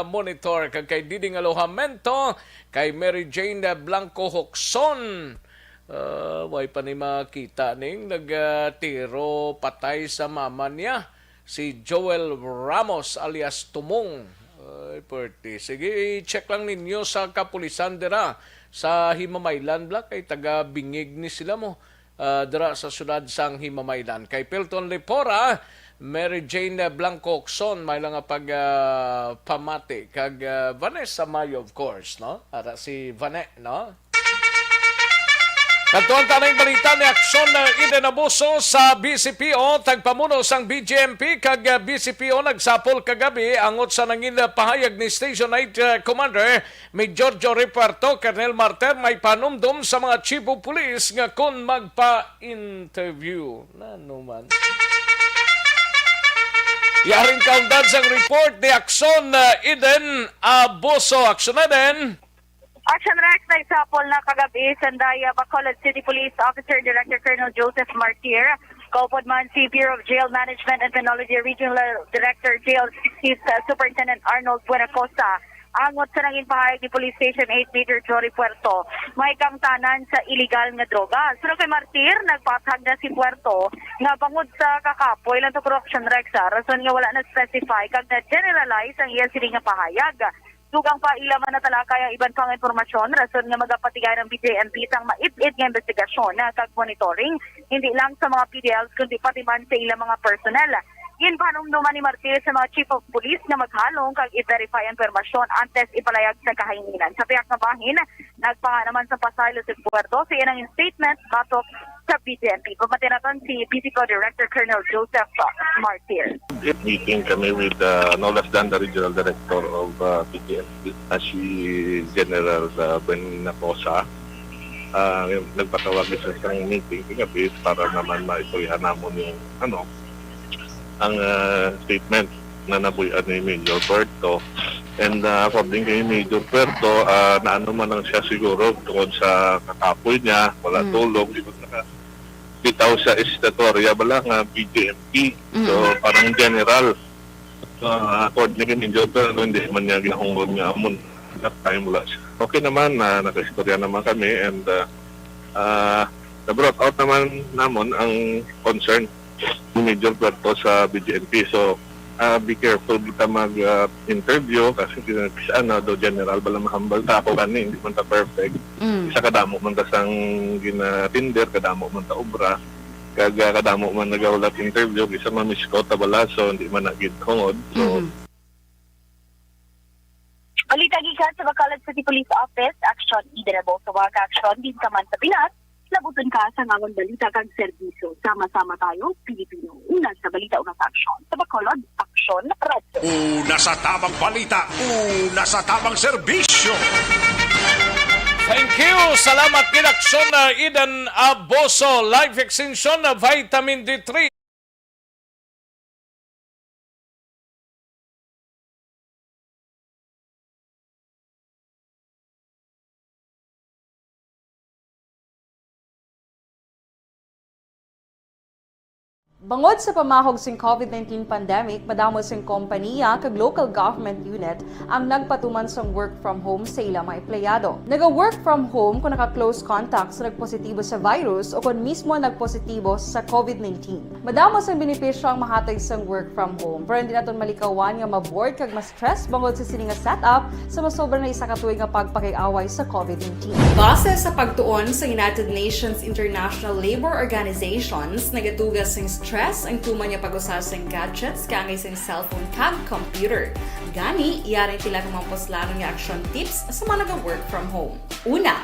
monitor. Kay Diding Alojamento. Kay Mary Jane Blanco Hoxon. Way pa ni makita ning nagtiro patay sa mama niya. Si Joel Ramos alias Tumong. Perti. Sige, check lang ninyo sa kapulisan dira sa Himamaylan Black. Kay taga-bingig ni sila mo. Dira sa siyudad sang Himamaylan. Kay Pilton Lepora, Mary Jane Blanco Oxon, may lang pamati. Kag Vanessa Mayo, of course, no? Ara si Vanet, no? Katuan tanay balita ni Aksyon Iden Abuso sa BCPO, tagpamuno sang BGMP kag BCPO nagsapol kagabi angot sa nangin pahayag ni Station 8 Commander Major Jory Puerto, Colonel Marter, may panumdum sa mga chief of police nga kung magpa-interview. Nanuman. Yaring kaundan sang report ni Aksyon Iden Abuso. Aksyon Iden. Action Rex na isapol na kagabi sa Daya, Bacolod City Police Officer Director Colonel Joseph Martir, Kaupod man si Bureau of Jail Management and Penology Regional Director Jail Chief Superintendent Arnold Buenacosta. Angot sa nanging pahayag ni Police Station 8 Major Jory Puerto, may kamtanan sa illegal nga droga. Sunod kay Martir, nagpatag na si Puerto nga bangod sa kakapoy lang to Action Rex. Rason nga wala na specify kag na generalize ang iya sining nga pahayag. Dugang pa ilaman na talakay ang iban pang informasyon, rason nga magapatigay ng BJMP sang maipit nga investigasyon na kag monitoring, hindi lang sa mga PDLs kundi pati man sa ilang mga personnel. Yin panumduman ni Martir sa mga chief of police na maghalong kag i-verify ang informasyon antes ipalayag sa kahinginan. Sa piyak na bahin, nagpanga naman sa pasaylo si Puerto sa ilang statement batok sa BJMP. Pumatinatan si PCCO Director Colonel Joseph Martir. Meeting kami with no less than the Regional Director of BJMP, si General Buenacosta. Nagpatawag sa isang meeting kagabi para naman maisurihan namon yung ang statement na nabuyan ni Major Puerto. And according kay Major Puerto, naano man lang siya siguro tungkol sa kakapoy niya, wala tulog, bitaw sa estatoria bala nga BJMP. So parang general. So according ni Joker, hindi man niya ginahungod nga amon that time wala siya. Okay naman na naka-istorya naman kami and na-brought out naman namon ang concern ni Major Puerto sa BJMP. So be careful kita mag-interview kasi kinagpisaan na do general bala mahambal ta ako kani hindi man ta perfect. Isa kadamo man ta sang ginatinder, kadamo man ta obra, kadamo man nagawlat interview, isa man miskot ta bala so hindi man nagid hungod. So Balita gikan sa Bacolod City Police Office, action iderabo sa mga action din ka man sa Pinas. Labuton ka sa ngawang balita kag serbisyo. Sama-sama tayo, Pilipino. Una sa balita, una sa aksyon. Sa Bacolod, aksyon, radyo. Una sa tamang balita, una sa tamang serbisyo. Thank you. Salamat kinakson na Eden Aboso. Life Extension na Vitamin D3. Bangod sa pamahog sing COVID-19 pandemic, madamo sing kompanya kag local government unit ang nagpatuman sang work from home sa ilang mga empleyado. Naga-work from home kung naka-close contact sa nagpositibo sa virus o kung mismo nagpositibo sa COVID-19. Madamo sang benepisyo ang mahatag sang work from home, pero hindi naton malikawan nga ma-bored kag ma-stress bangod sa sini nga setup sa masobra na isa ka tuig nga pagpakiaway sa COVID-19. Base sa pagtuon sa United Nations International Labour Organizations, nagatugas sing stress ang tuman niya pag-usas ng gadgets kangay sa cellphone kag computer. Gani, iyarin tila ng mga poslano nga action tips sa mga nag-work from home. Una,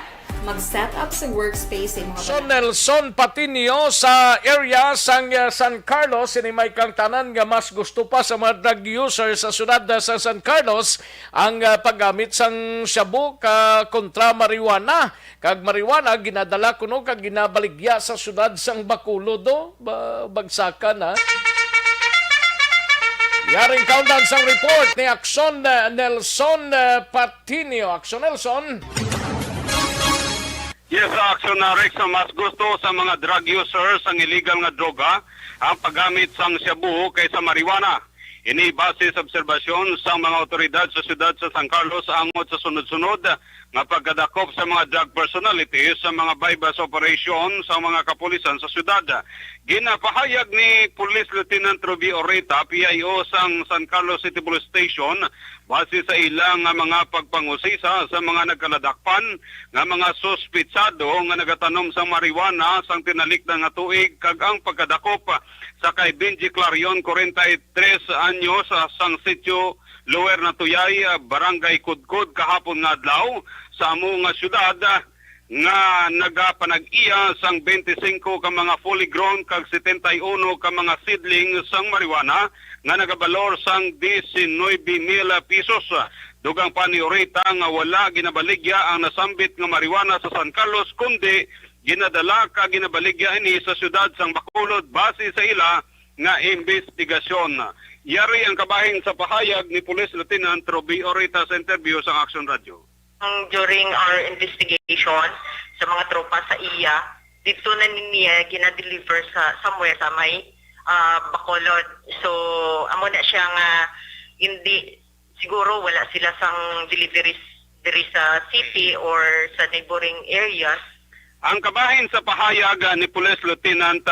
mag-set up sa workspace sa mga So Nelson Patinio sa area sang San Carlos, sinimay kang tanan nga mas gusto pa sa mga drug users sa syudad sa San Carlos ang paggamit sang shabu ka kontra marijuana. Kag marijuana ginadala kuno kag ginabaligya sa syudad sang Bacolod do bagsakan ha. Yaring countdown sang report ni Akson Nelson Patinio. Akson Nelson. Yes, Action Rex, mas gusto sa mga drug users ang illegal nga droga ang paggamit sang shabu kaysa marijuana. Ini base sa obserbasyon sa mga otoridad sa siyudad sa San Carlos angot sa sunod-sunod nga pagkadakop sa mga drug personalities sa mga bypass operation sa mga kapulisan sa siyudad. Ginapahayag ni Police Lieutenant Ruby Oreta, PIO sang San Carlos City Police Station, base sa ilang mga pagpangusisa sa mga nagkaladakpan nga mga suspitsado nga nagatanom sa marijuana sang tinalikdan nga tuig kag ang pagkadakop sa kay Benji Clarion, 43 anyos, sang sitio Lower na Tuyay, Barangay Kudkod, kahapon nga adlaw sa amo nga syudad nga nagapanag-iya sang 25 ka mga fully grown kag 71 ka mga seedling sang marijuana nga nagabalor sang 19,000 pesos. Dugang pa ni Oreta nga wala ginabaligya ang nasambit nga marijuana sa San Carlos kundi ginadala ka ginabaligya ini sa syudad sang Bacolod base sa ila nga investigasyon. Yari ang kabahin sa pahayag ni Police Lieutenant Ruby Oreta sa interview sa Action Radio. During our investigation sa mga tropa sa iya, dito na niya ginadeliver sa somewhere sa may Bacolod. So amo na siya nga hindi siguro wala sila sang deliveries diri sa city or sa neighboring areas. Ang kabahin sa pahayag ni Police Lieutenant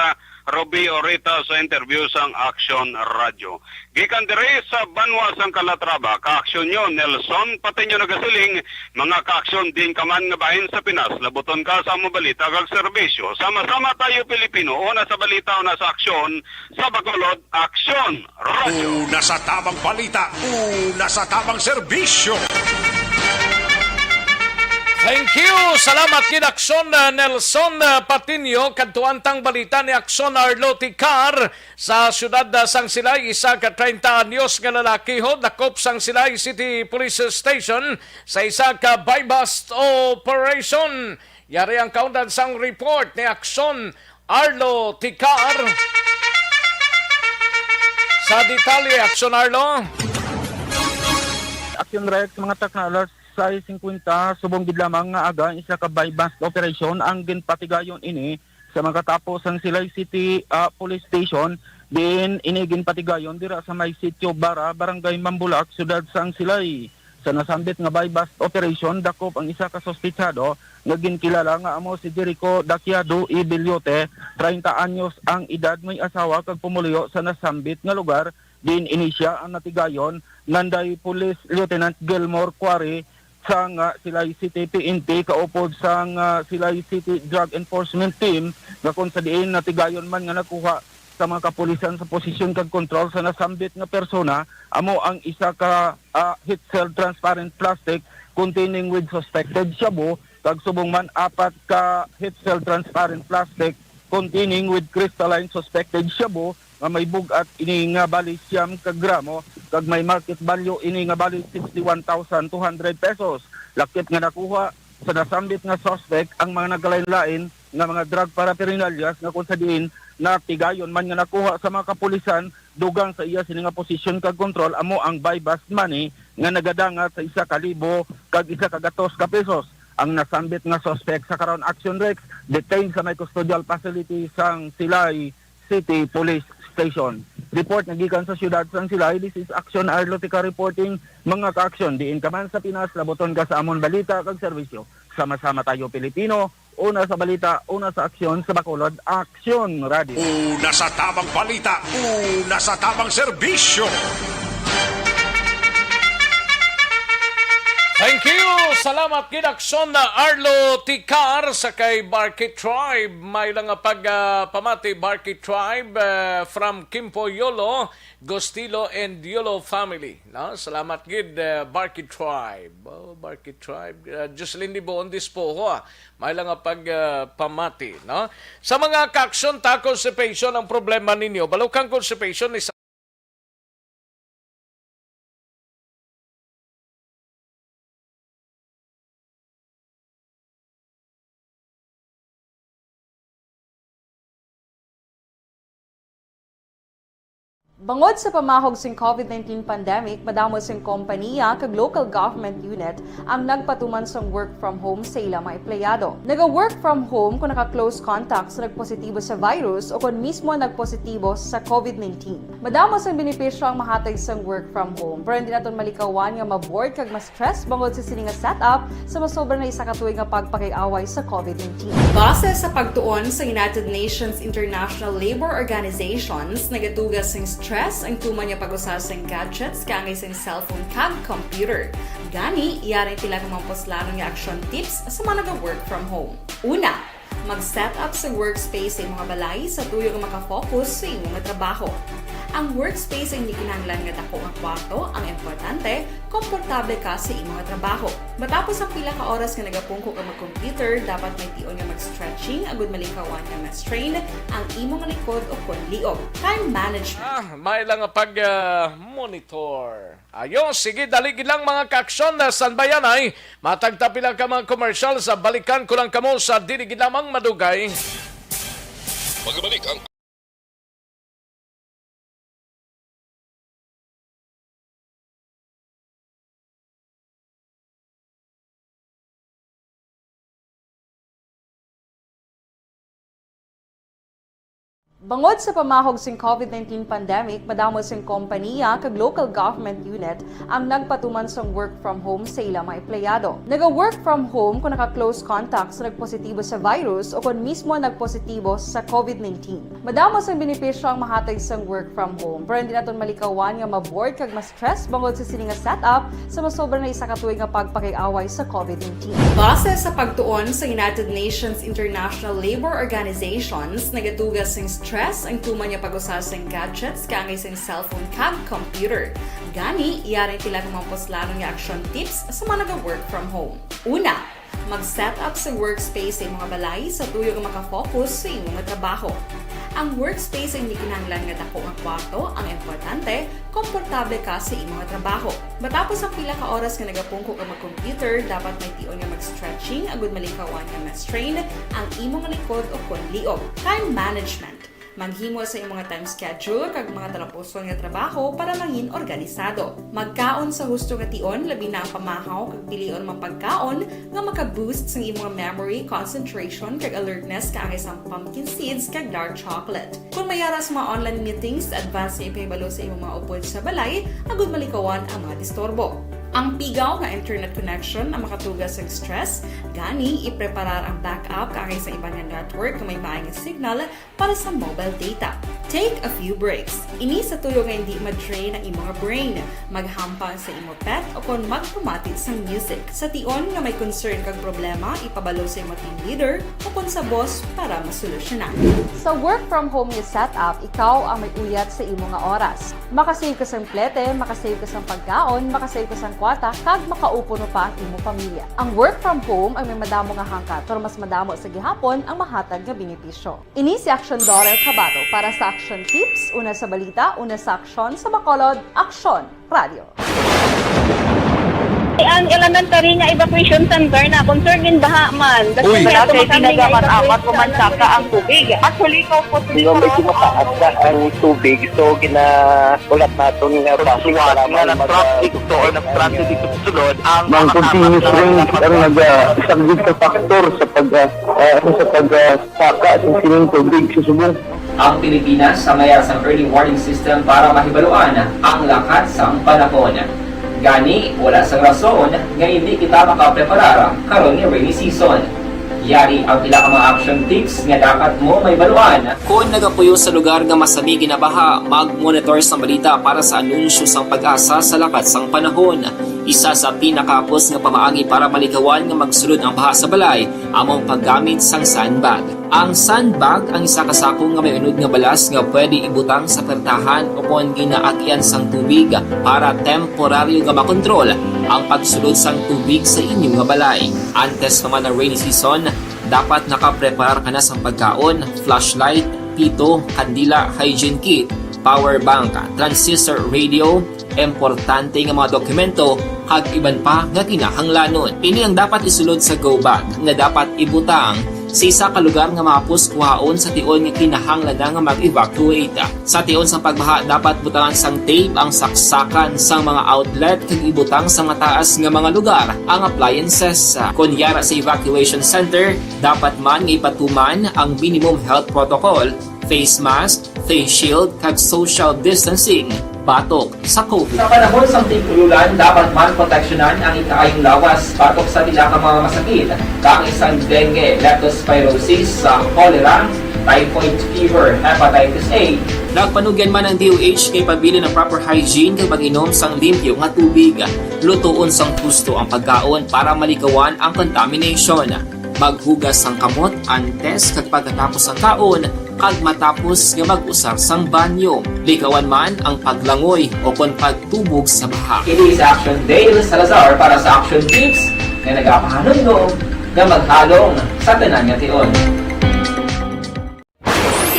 Ruby Oreta sa interview sang Action Radio. Gikan dire sa Banwa sang Calatrava, ka-aksyon nyo Nelson Patinio nagasiling, mga ka-aksyon din kaman nga bahin sa Pinas, labuton ka sa mga balita kag serbisyo. Sama-sama tayo Pilipino, una sa balita, una sa aksyon, sa Bacolod, Action Radio. Una sa tamang balita, una sa tamang serbisyo. Thank you. Salamat kid Akson Nelson Patinio. Kadtuantang balita ni Akson Arlo Ticar sa siyudad sang Silay. Isa ka 30 anyos nga lalaki ho. Dakop sang Silay City Police Station sa isa ka bypass operation. Yari ang countdown sang report ni Akson Arlo Ticar. Sa detalye, Akson Arlo. Action Rex, mga truck na alert sa 50, subong gid lamang nga aga isa ka bypass operation ang ginpatigayon ini sa makatapos ang Silay City Police Station din inigin patigayon dira sa may sitio Bara, Barangay Mambulak, siyudad sang Silay. Sa nasambit nga bypass operation, dakop ang isa ka sospechado nga ginkilala nga amo si Jericho Daciado y Bilyote, 30 anyos ang edad, may asawa kag pumuliyo sa nasambit nga lugar. Din inisya ang natigayon nanday Police Lieutenant Gilmore Quarry sang Silay City PNP kaupod sang Silay City Drug Enforcement Team nga kung sa diin natigayon man nga nakuha sa mga kapulisan sa posisyon kag kontrol sa nasambit nga persona amo ang isa ka heat cell transparent plastic containing with suspected shabu kag subong man 4 ka heat cell transparent plastic containing with crystalline suspected shabu nga may bugat ini nga bali 9 ka gramo kag may market value ini nga bali 61,200 pesos. Lakip nga nakuha sa nasambit nga suspect ang mga nagkalain-lain nga mga drug paraphernalias nga kung sa diin na tigayon man nga nakuha sa mga kapulisan dugang sa iya sini nga posisyon kag kontrol amo ang bypass money nga nagadangat sa 1,000 kag 1,200 ka pesos. Ang nasambit nga suspect sa karon action Rex detained sa may custodial facility sang Silay City Police Station. Report nagikan sa siyudad sang Silay. This is Action Arlotica reporting. Mga ka-action diin ka man sa Pinas, laboton ka sa amon balita kag serbisyo. Sama-sama tayo Pilipino. Una sa balita, una sa aksyon sa Bacolod, Action Radio. Una sa tamang balita, una sa tamang serbisyo. Thank you! Salamat ginakson na Arlo Ticar sa kay Barkit Tribe. May lang pamati Barkit Tribe from Kimpo Yolo, Gostilo and Yolo family. No? Salamat gid Barkit Tribe. Oh, Barkit Tribe. Jocelyn Di Boon Dispo ho. May lang pamati. No? Sa mga kaksyon ta constipation ang problema ninyo. Balukang constipation is Bangod sa pamahog sing COVID-19 pandemic, madamo sing kompanya kag local government unit ang nagpatuman sang work from home sa ilang mga empleyado. Naga-work from home kung naka-close contacts na nagpositibo sa virus o kung mismo nagpositibo sa COVID-19. Madamo sang benepisyo ang mahatag sang work from home, pero hindi naton malikawan nga ma-bored kag ma-stress bangod sa sini nga setup sa masobra na isa ka tuig nga pagpakiaway sa COVID-19. Base sa pagtuon sa United Nations International Labor Organizations, nagatugas sing stress ang tuman niya pag-usas ng gadgets kangay sa cellphone kag computer. Gani, iyarin tila ng mga poslanong nga action tips sa mga nag-work from home. Una, mag-set up sa workspace sa mga balay sa tuyo nga makafocus sa imong trabaho. Ang workspace ay hindi kinahanglan nga dako nga kwarto, ang importante, komportable ka sa imong trabaho. Matapos ang pila ka oras nga nagapungko ka mag-computer, dapat may tion nga mag-stretching agud malikawan nga ma-strain ang imong likod o konliog. Time management. May lang pag-monitor. Ayo, sige, daligid lang mga ka-aksyon na sanbayan ay matagtapi lang ka mga commercial sa balikan ko lang kamo sa diligid lamang madugay. Magbalik ang Bangod sa pamahog sing COVID-19 pandemic, madamo sing kompanya kag local government unit ang nagpatuman sang work from home sa ilang mga empleyado. Naga-work from home kung naka-close contacts na nagpositibo sa virus o kung mismo nagpositibo sa COVID-19. Madamo sang benepisyo ang mahatag sang work from home, pero hindi naton malikawan nga ma-bored kag ma-stress bangod sa sini nga setup sa masobra na isa ka tuig nga pagpakiaway sa COVID-19. Base sa pagtuon sa United Nations International Labor Organizations, nagatugas sing stress ang tuman niya pag-usas ng gadgets kangay sa cellphone kag computer. Gani, iyarin tila ng mga poslanong nga action tips sa mga nag-work from home. Una, mag-set up sa workspace sa mga balay sa tuyo nga makafocus sa imong trabaho. Ang workspace ay hindi kinahanglan nga dako nga kwarto, ang importante, komportable ka sa imong trabaho. Matapos ang pila ka oras nga nagapungko ka mag-computer, dapat may tion nga mag-stretching agud malikawan nga ma-strain ang imong likod o konliog. Time management. Maghimo sa imong time schedule kag mga talapuson nga trabaho para mangin organisado. Magkaon sa husto nga tion, labi na ang pamahaw kag pilion mang pagkaon nga maka-boost sa imong memory, concentration kag alertness kaangay sang pumpkin seeds kag dark chocolate. Kung mayara sa mga online meetings, advance nga ipahibalo sa imong mga upod sa balay, agud malikawan ang mga disturbo. Ang pigaw nga internet connection ang makatugas sa stress, gani ipreparar ang backup kaangay sa ibang network na may maayong signal para sa mobile data. Take a few breaks. Ini sa tuyo nga hindi ma-drain ang imong brain. Maghampang sa imong pet o kung magpumatid sa music. Sa tion nga may concern kag problema, ipabalo sa imong team leader o kung sa boss para masolusyonan. Sa work from home nga setup, ikaw ang may uyat sa imong nga oras. Makasave ka sa plete, makasave ka sa pagkaon, makasave ka sa kwata, kag makaupo no pa ang imong pamilya. Ang work from home ay may madamo nga hangkat, pero mas madamo sa gihapon ang mahatag nga benepisyo. Ini si Action Dorel Cabato para sa Action Tips, una sa balita, una sa aksyon, sa Bacolod, Action Radio. Ang elementary nga evacuation center na concern din baha man. Uy, kay pinagamat-amat kumansaka ang tubig. Actually, ko po Hindi mo medyo mataas na ang tubig. So, ulat natin nga basi para traffic to or nag-traffic dito sa sulod ang Mang continuous rain ang isang good factor sa pagsaka sa sining tubig sa subong. Ang Pilipinas sa mayas ang early warning system para mahibaluan ang lakat sa panahon. Gani, wala sang rason nga hindi kita makapreparar karon nga rainy season. Yari ang pila ka mga action tips nga dapat mo may baluan. Kung nagapuyo sa lugar nga masami ginabaha, mag-monitor sa balita para sa anunsyo sang pag-asa sa lakat sang panahon. Isa sa pinakapos nga pamaagi para malikawan nga magsulod ang baha sa balay, among paggamit sang sandbag. Ang sandbag ang isa ka sako nga may unod nga balas nga pwede ibutang sa pertahan o kung ginaagyan sang tubig para temporaryo nga makontrol ang pagsulod sang tubig sa inyong nga balay. Antes naman ng rainy season, dapat nakapreparar ka na sang pagkaon, flashlight, pito, kandila, hygiene kit, power bank, transistor radio, importante nga mga dokumento kag iban pa nga kinahanglanon. Ini ang dapat isulod sa go bag nga dapat ibutang sa isa ka lugar nga mapus kuhaon sa tion nga kinahanglan nga mag-evacuate. Sa tion sa pagbaha dapat butangan sang tape ang saksakan sang mga outlet kag ibutang sa mataas nga mga lugar ang appliances. Kunyara sa evacuation center, dapat man nga ipatuman ang minimum health protocol, face mask, face shield kag social distancing batok sa COVID. Sa panahon sa tig-ululan, dapat man proteksyonan ang ikaayong lawas batok sa tila ka mga masakit, kang isang dengue, leptospirosis, cholera, typhoid fever, hepatitis A. Nagpanugyan man ang DOH kay pabili ng proper hygiene kay pag-inom sang limpyo nga tubig. Lutuon sang gusto ang pagkaon para malikawan ang contamination. Maghugas sang kamot antes kag pagkatapos ang kaon kag matapos nga mag-usar sang banyo. Likawan man ang paglangoy o kon pagtubog sa baha. It is Action Dale Salazar para sa Action Tips nga nagapahanundong nga maghalong sa tanan nga tion.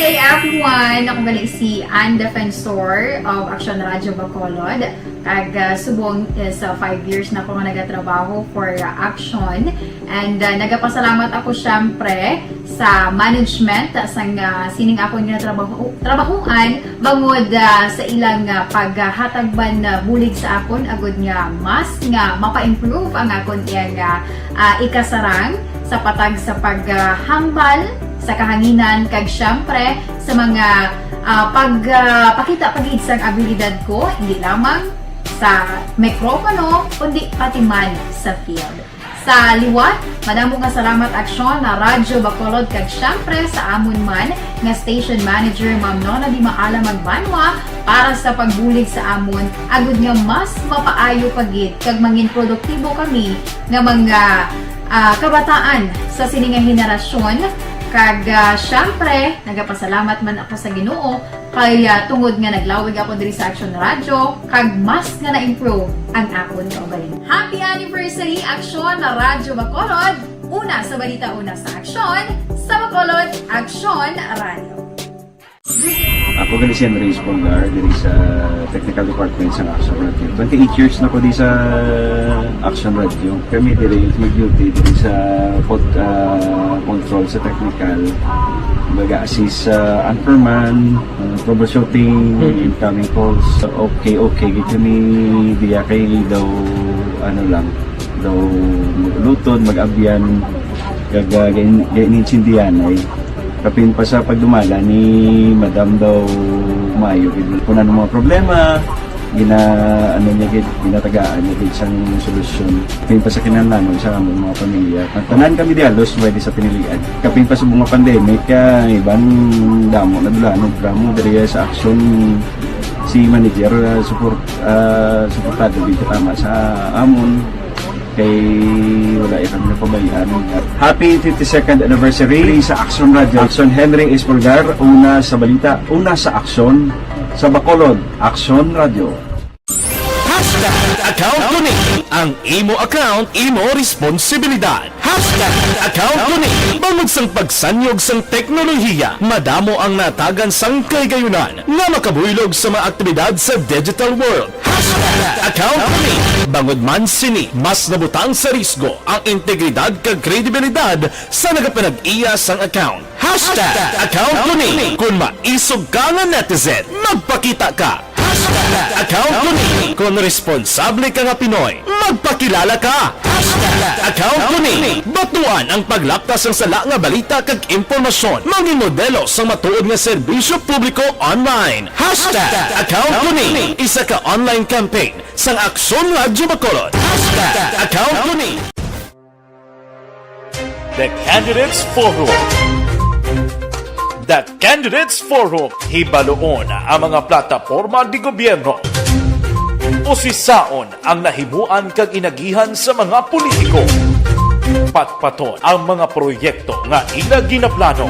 Good day everyone! Ako gali si Ann Defensor of Action Radio Bacolod. Kag subong is 5 years na ako nga nagatrabaho for Action. And nagapasalamat ako syempre sa management sang sining ako nga trabahuan bangod sa ilang paghatagban bulig sa akon agud nga mas nga mapa-improve ang akon iyang ikasarang sa patag sa paghambal sa kahanginan kag syempre sa mga pagpakita pagid sang abilidad ko hindi lamang sa mikropono kundi pati man sa field. Sa liwat, madamo nga salamat Aksyon na Radyo Bacolod kag syempre sa amon man nga station manager Ma'am Nona Di Maala Magbanwa para sa pagbulig sa amon agud nga mas mapaayo pagid kag mangin produktibo kami nga mga kabataan sa sining nga henerasyon. Kag syempre, nagapasalamat man ako sa Ginoo kay tungod nga naglawig ako diri sa Action Radio kag mas nga na-improve ang akon kaugalingon. Happy anniversary Action na Radyo Bacolod! Una sa balita, una sa aksyon, sa Bacolod, Action Radio. Ako gali si Henry Espolgar diri sa Technical Department sa Action Radio. 28 years na ko di sa Action Radio. Kami diri mag-duty diri sa control sa technical Mag-assist sa anchorman, troubleshooting, incoming calls. Okay, gitu ni diya kay daw, daw maglutod, mag-abyan, ganinsindihan ay kapin pa sa pagdumala ni Madam daw Mayo. Kung ano mga problema, ginatagaan niya isang solusyon. Kapin pa sa kinahanglan sa among mga pamilya. Tanan kami dialos pwede sa pinilian. Kapin pa sa bunga pandemic, ibang damo na dulaan, dramo diri sa action si manager suportado dito tama sa amon kay wala ikang napabayaan. Happy 52nd anniversary sa Action Radio. Action Henry Espolgar, una sa balita, una sa aksyon sa Bacolod. Action Radio. Account ko ni ang imo account, imo responsibilidad. Account ko ni bangod sang pagsanyog sang teknolohiya, madamo ang natagan sang kaygayunan nga makabuylog sa mga aktibidad sa digital world. Account ko ni bangod man sini mas nabutang sa risgo ang integridad kag kredibilidad sa nagapanag-iya sang account. Account ko ni kung maisog ka nga netizen, magpakita ka. Account ko ni kung responsable ka nga Pinoy, magpakilala ka. Account ko ni batuan ang paglaptas ng sala nga balita kag impormasyon, maging modelo sa matuod nga serbisyo publiko online. Account ko ni isa ka online campaign sang Aksyon Radyo Bacolod. Account ko ni The Candidates Forum. The Candidates Forum, hibaloon ang mga plataporma di gobyerno. Usisaon ang nahimuan kag inagihan sa mga politiko. Patpaton ang mga proyekto nga ila ginaplano.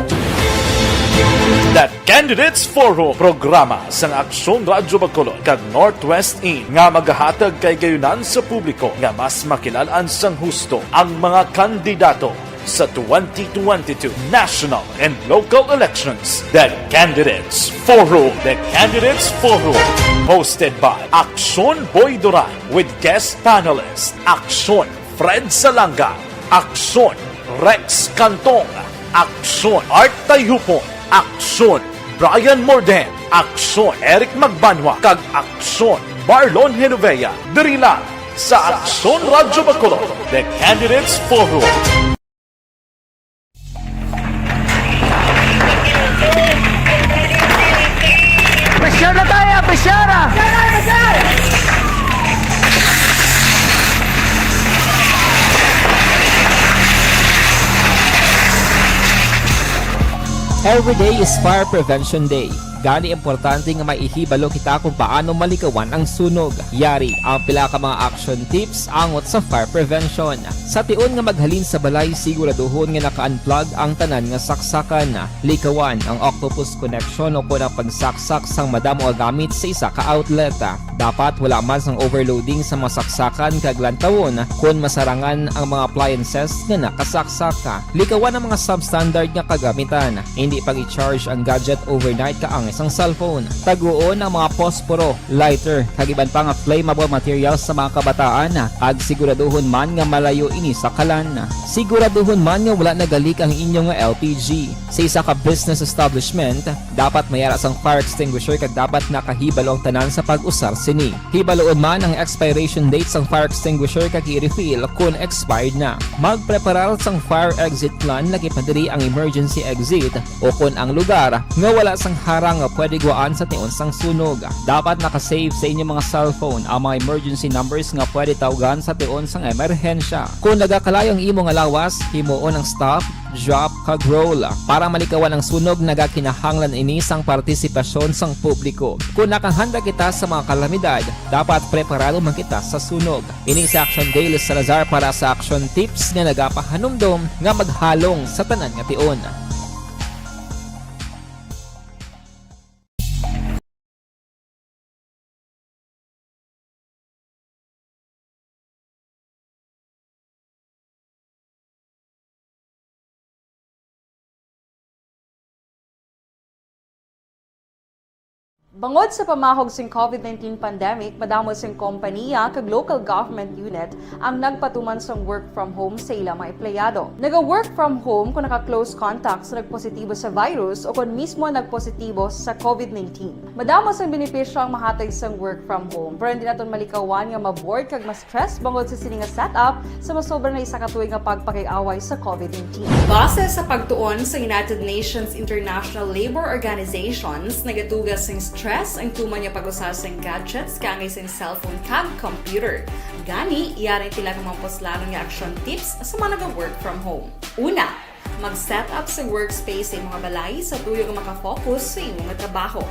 The Candidates Forum, programa sang Aksyon Radyo Bacolod kag Northwest In nga magahatag kay gayunan sa publiko nga mas makilalaan sang husto ang mga kandidato sa 2022 national and local elections. The Candidates Forum. The Candidates Forum. Hosted by Aksyon Boy Duran with guest panelists Aksyon Fred Salanga, Aksyon Rex Cantong, Aksyon Art Tayhupon, Aksyon Brian Morden, Aksyon Eric Magbanwa, kag Aksyon Marlon Genovea. Diri lang sa Aksyon Radyo Bacolod. The Candidates Forum. Presyara tayo! Presyara! Every day is Fire Prevention Day. Gani importante nga maihibalo kita kung paano malikawan ang sunog. Yari ang pila ka mga action tips angot sa fire prevention. Sa tion nga maghalin sa balay, siguraduhon nga naka-unplug ang tanan nga saksakan. Likawan ang octopus connection o kung ang pagsaksak sang madamo nga gamit sa isa ka outlet. Dapat wala man sang overloading sa masaksakan kag lantawon kung masarangan ang mga appliances nga nakasaksaka. Likawan ang mga substandard nga kagamitan. Hindi pag i-charge ang gadget overnight kaang isang cellphone. Taguon ang mga posporo, lighter, kag iban pa nga flammable materials sa mga kabataan. Ag siguraduhon man nga malayo ini sa kalan. Siguraduhon man nga wala nagalik ang inyong LPG. Sa isa ka business establishment, dapat mayara sang fire extinguisher kag dapat nakahibalo ang tanan sa pag-usar sini. Hibaloon man ang expiration date sang fire extinguisher kag i-refill kung expired na. Magpreparar sang fire exit plan lagi pa diri ang emergency exit o kung ang lugar nga wala sang harang nga pwede guaan sa tion sang sunog. Dapat nakasave sa inyong mga cellphone ang mga emergency numbers nga pwede tawagan sa tion sang emerhensya. Kung nagakalayo ang imong lawas, himuon ang stop, drop, kag roll. Para malikawan ang sunog, nagakinahanglan ini sang partisipasyon sang publiko. Kung nakahanda kita sa mga kalamidad, dapat preparado man kita sa sunog. Ini sa Action Daily Salazar para sa action tips nga nagapahanumdom nga maghalong sa tanan nga tion. Bangod sa pamahog sing COVID-19 pandemic, madamo sing kompanya kag local government unit ang nagpatuman sang work from home sa ilang mga empleyado. Naga-work from home kung naka-close contacts na nagpositibo sa virus o kung mismo nagpositibo sa COVID-19. Madamo sang benepisyo ang mahatag sang work from home, pero hindi naton malikawan nga ma-bored kag ma-stress bangod sa sini nga setup sa masobra na isa ka tuig nga pagpakiaway sa COVID-19. Base sa pagtuon sa United Nations International Labour Organizations, nagatugas sing stress ang tuman niya pag-usar sa gadgets kangay sa cellphone kag computer. Gani, iyaring tila ng mga poslanong nga action tips sa mga nag-work from home. Una, mag-set up sa workspace sa imong balay sa tuyo nga makafocus sa imong trabaho.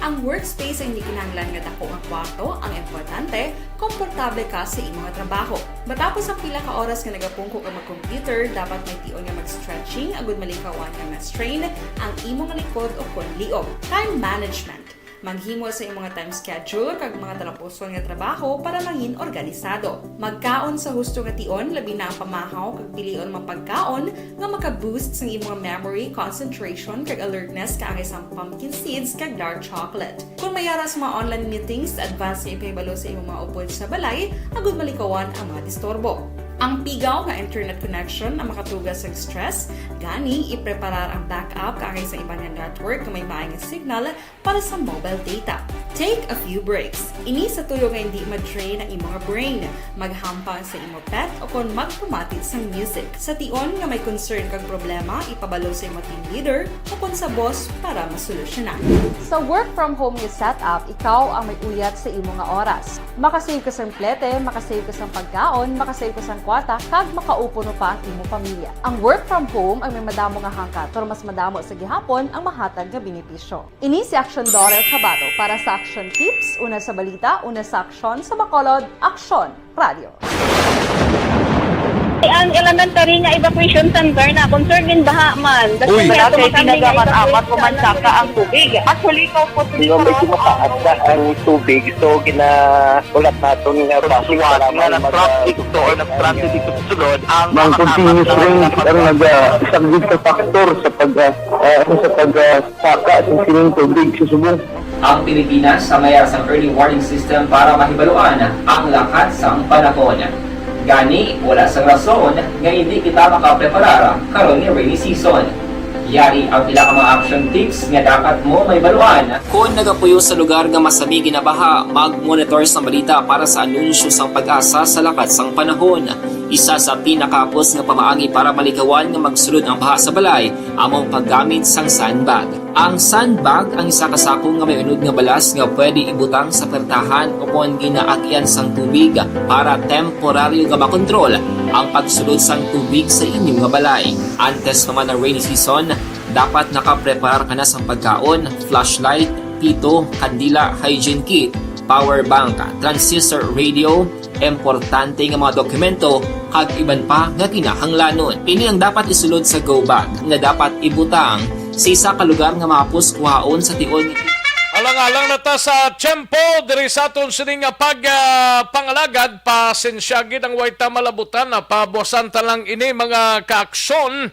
Ang workspace ay hindi kinahanglan nga dako nga kwarto, ang importante, komportable ka sa imong trabaho. Matapos ang pila ka oras nga nagapungko ka mag-computer, dapat may tion nga mag-stretching agud malikawan nga ma-strain ang imong likod o konliog. Time management. Maghimo sa imong time schedule kag mga talapuson nga trabaho para maging organisado. Magkaon sa husto nga tion, labi na ang pamahaw kag pilion mga pagkaon nga maka-boost sa imong memory, concentration kag alertness kaangay sa pumpkin seeds kag dark chocolate. Kung mayara sa mga online meetings, advance nga ipahibalo sa imong mga upod sa balay, agud malikawan ang mga disturbo. Ang pigaw nga internet connection ang makatugas sa stress, gani ipreparar ang backup kaangay sa ibang network na may maayong signal para sa mobile data. Take a few breaks. Ini sa tuyo nga hindi ma-drain ang imong brain, maghampang sa imong pet o kung magpumatid sa music. Sa tion nga may concern kag problema, ipabalo sa imong team leader o kung sa boss para masolusyonan. Sa work from home nga setup, ikaw ang may uyat sa imong nga oras. Makasave ka sa plete, makasave ka sa pagkaon, makasave ka sa kwata, kag makaupo no pa ang imong pamilya. Ang work from home ay may madamo nga hangkat, pero mas madamo sa gihapon ang mahatag nga benepisyo. Ini si Action Dorel Cabato para sa Action Tips, una sa balita, una sa aksyon sa Bacolod, Aksyon Radio. Ang elementary nga evacuation center na concern din baha man. Uy, kasi pinagamat-amat kumansaka ang tubig. Actually, ikaw po Hindi may kumataas na ang tubig. So, ulat natin nga Pagsuwag nga ng traffic to or nag-traffic dito sa sulod ang mga continuous rain ang isang good factor sa pagsaka sa sining tubig sa subong. Ang Pilipinas sa mayroon sa early warning system para mahibaluan ang lakat sa panahon. Gani, wala sa rason nga hindi kita makapreparar karon ni rainy season. Yari ang pila ka mga action tips nga dapat mo may baluan. Kung nagapuyo sa lugar nga masabi ginabaha, mag-monitor sa balita para sa anunsyo sang pag-asa sa lakat sang panahon. Isa sa pinakapos nga pamaagi para malikawan nga magsulod ang baha sa balay, among paggamit sang sandbag. Ang sandbag ang isa ka sako nga may unod nga balas nga pwede ibutang sa pertahan o kung ginaagyan sang tubig para temporaryo nga makontrol ang pagsulod sang tubig sa inyong nga balay. Antes naman ng rainy season, dapat nakaprepare ka na sa pagkaon, flashlight, pito, kandila, hygiene kit, power bank, transistor radio, importante nga mga dokumento, kag iban pa nga kinahanglanon. Ini ang dapat isulod sa go bag nga dapat ibutang sa isa ka lugar nga mapos kuhaon sa tion. Alang-alang na ta sa tiyempo, diri sa aton sining pangalagad, pasensyagid ang waita malabutan na pabuasan talang ini mga kaaksyon.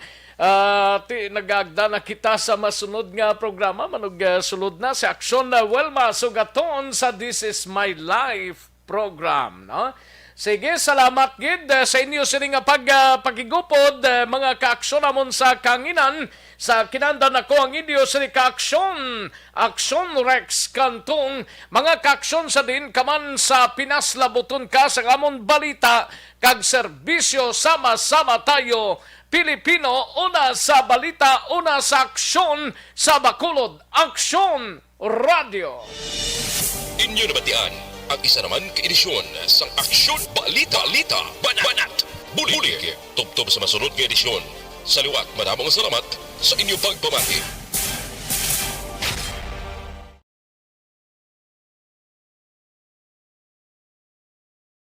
Nagagda na kita sa masunod nga programa, manog sulod na si Aksyon na Welma Sugaton sa This Is My Life program. No? Sige, salamat gid sa inyo sining pagigupod, mga kaaksyon namon sa kanginan. Sa kinandan ako ang inyo sa kaaksyon, Aksyon Rex Kantong, mga kaaksyon sa din kaman sa pinaslabuton ka sa amon balita kag serbisyo, sama-sama tayo Pilipino, una sa balita, una sa aksyon sa Bacolod, Aksyon Radio. Inyo nabatian ang isa naman ka-edisyon sa Aksyon Balita Banat Bulig. Tubtob sa masunod ka edisyon. Sa liwat, madamang salamat sa inyong pagpamati.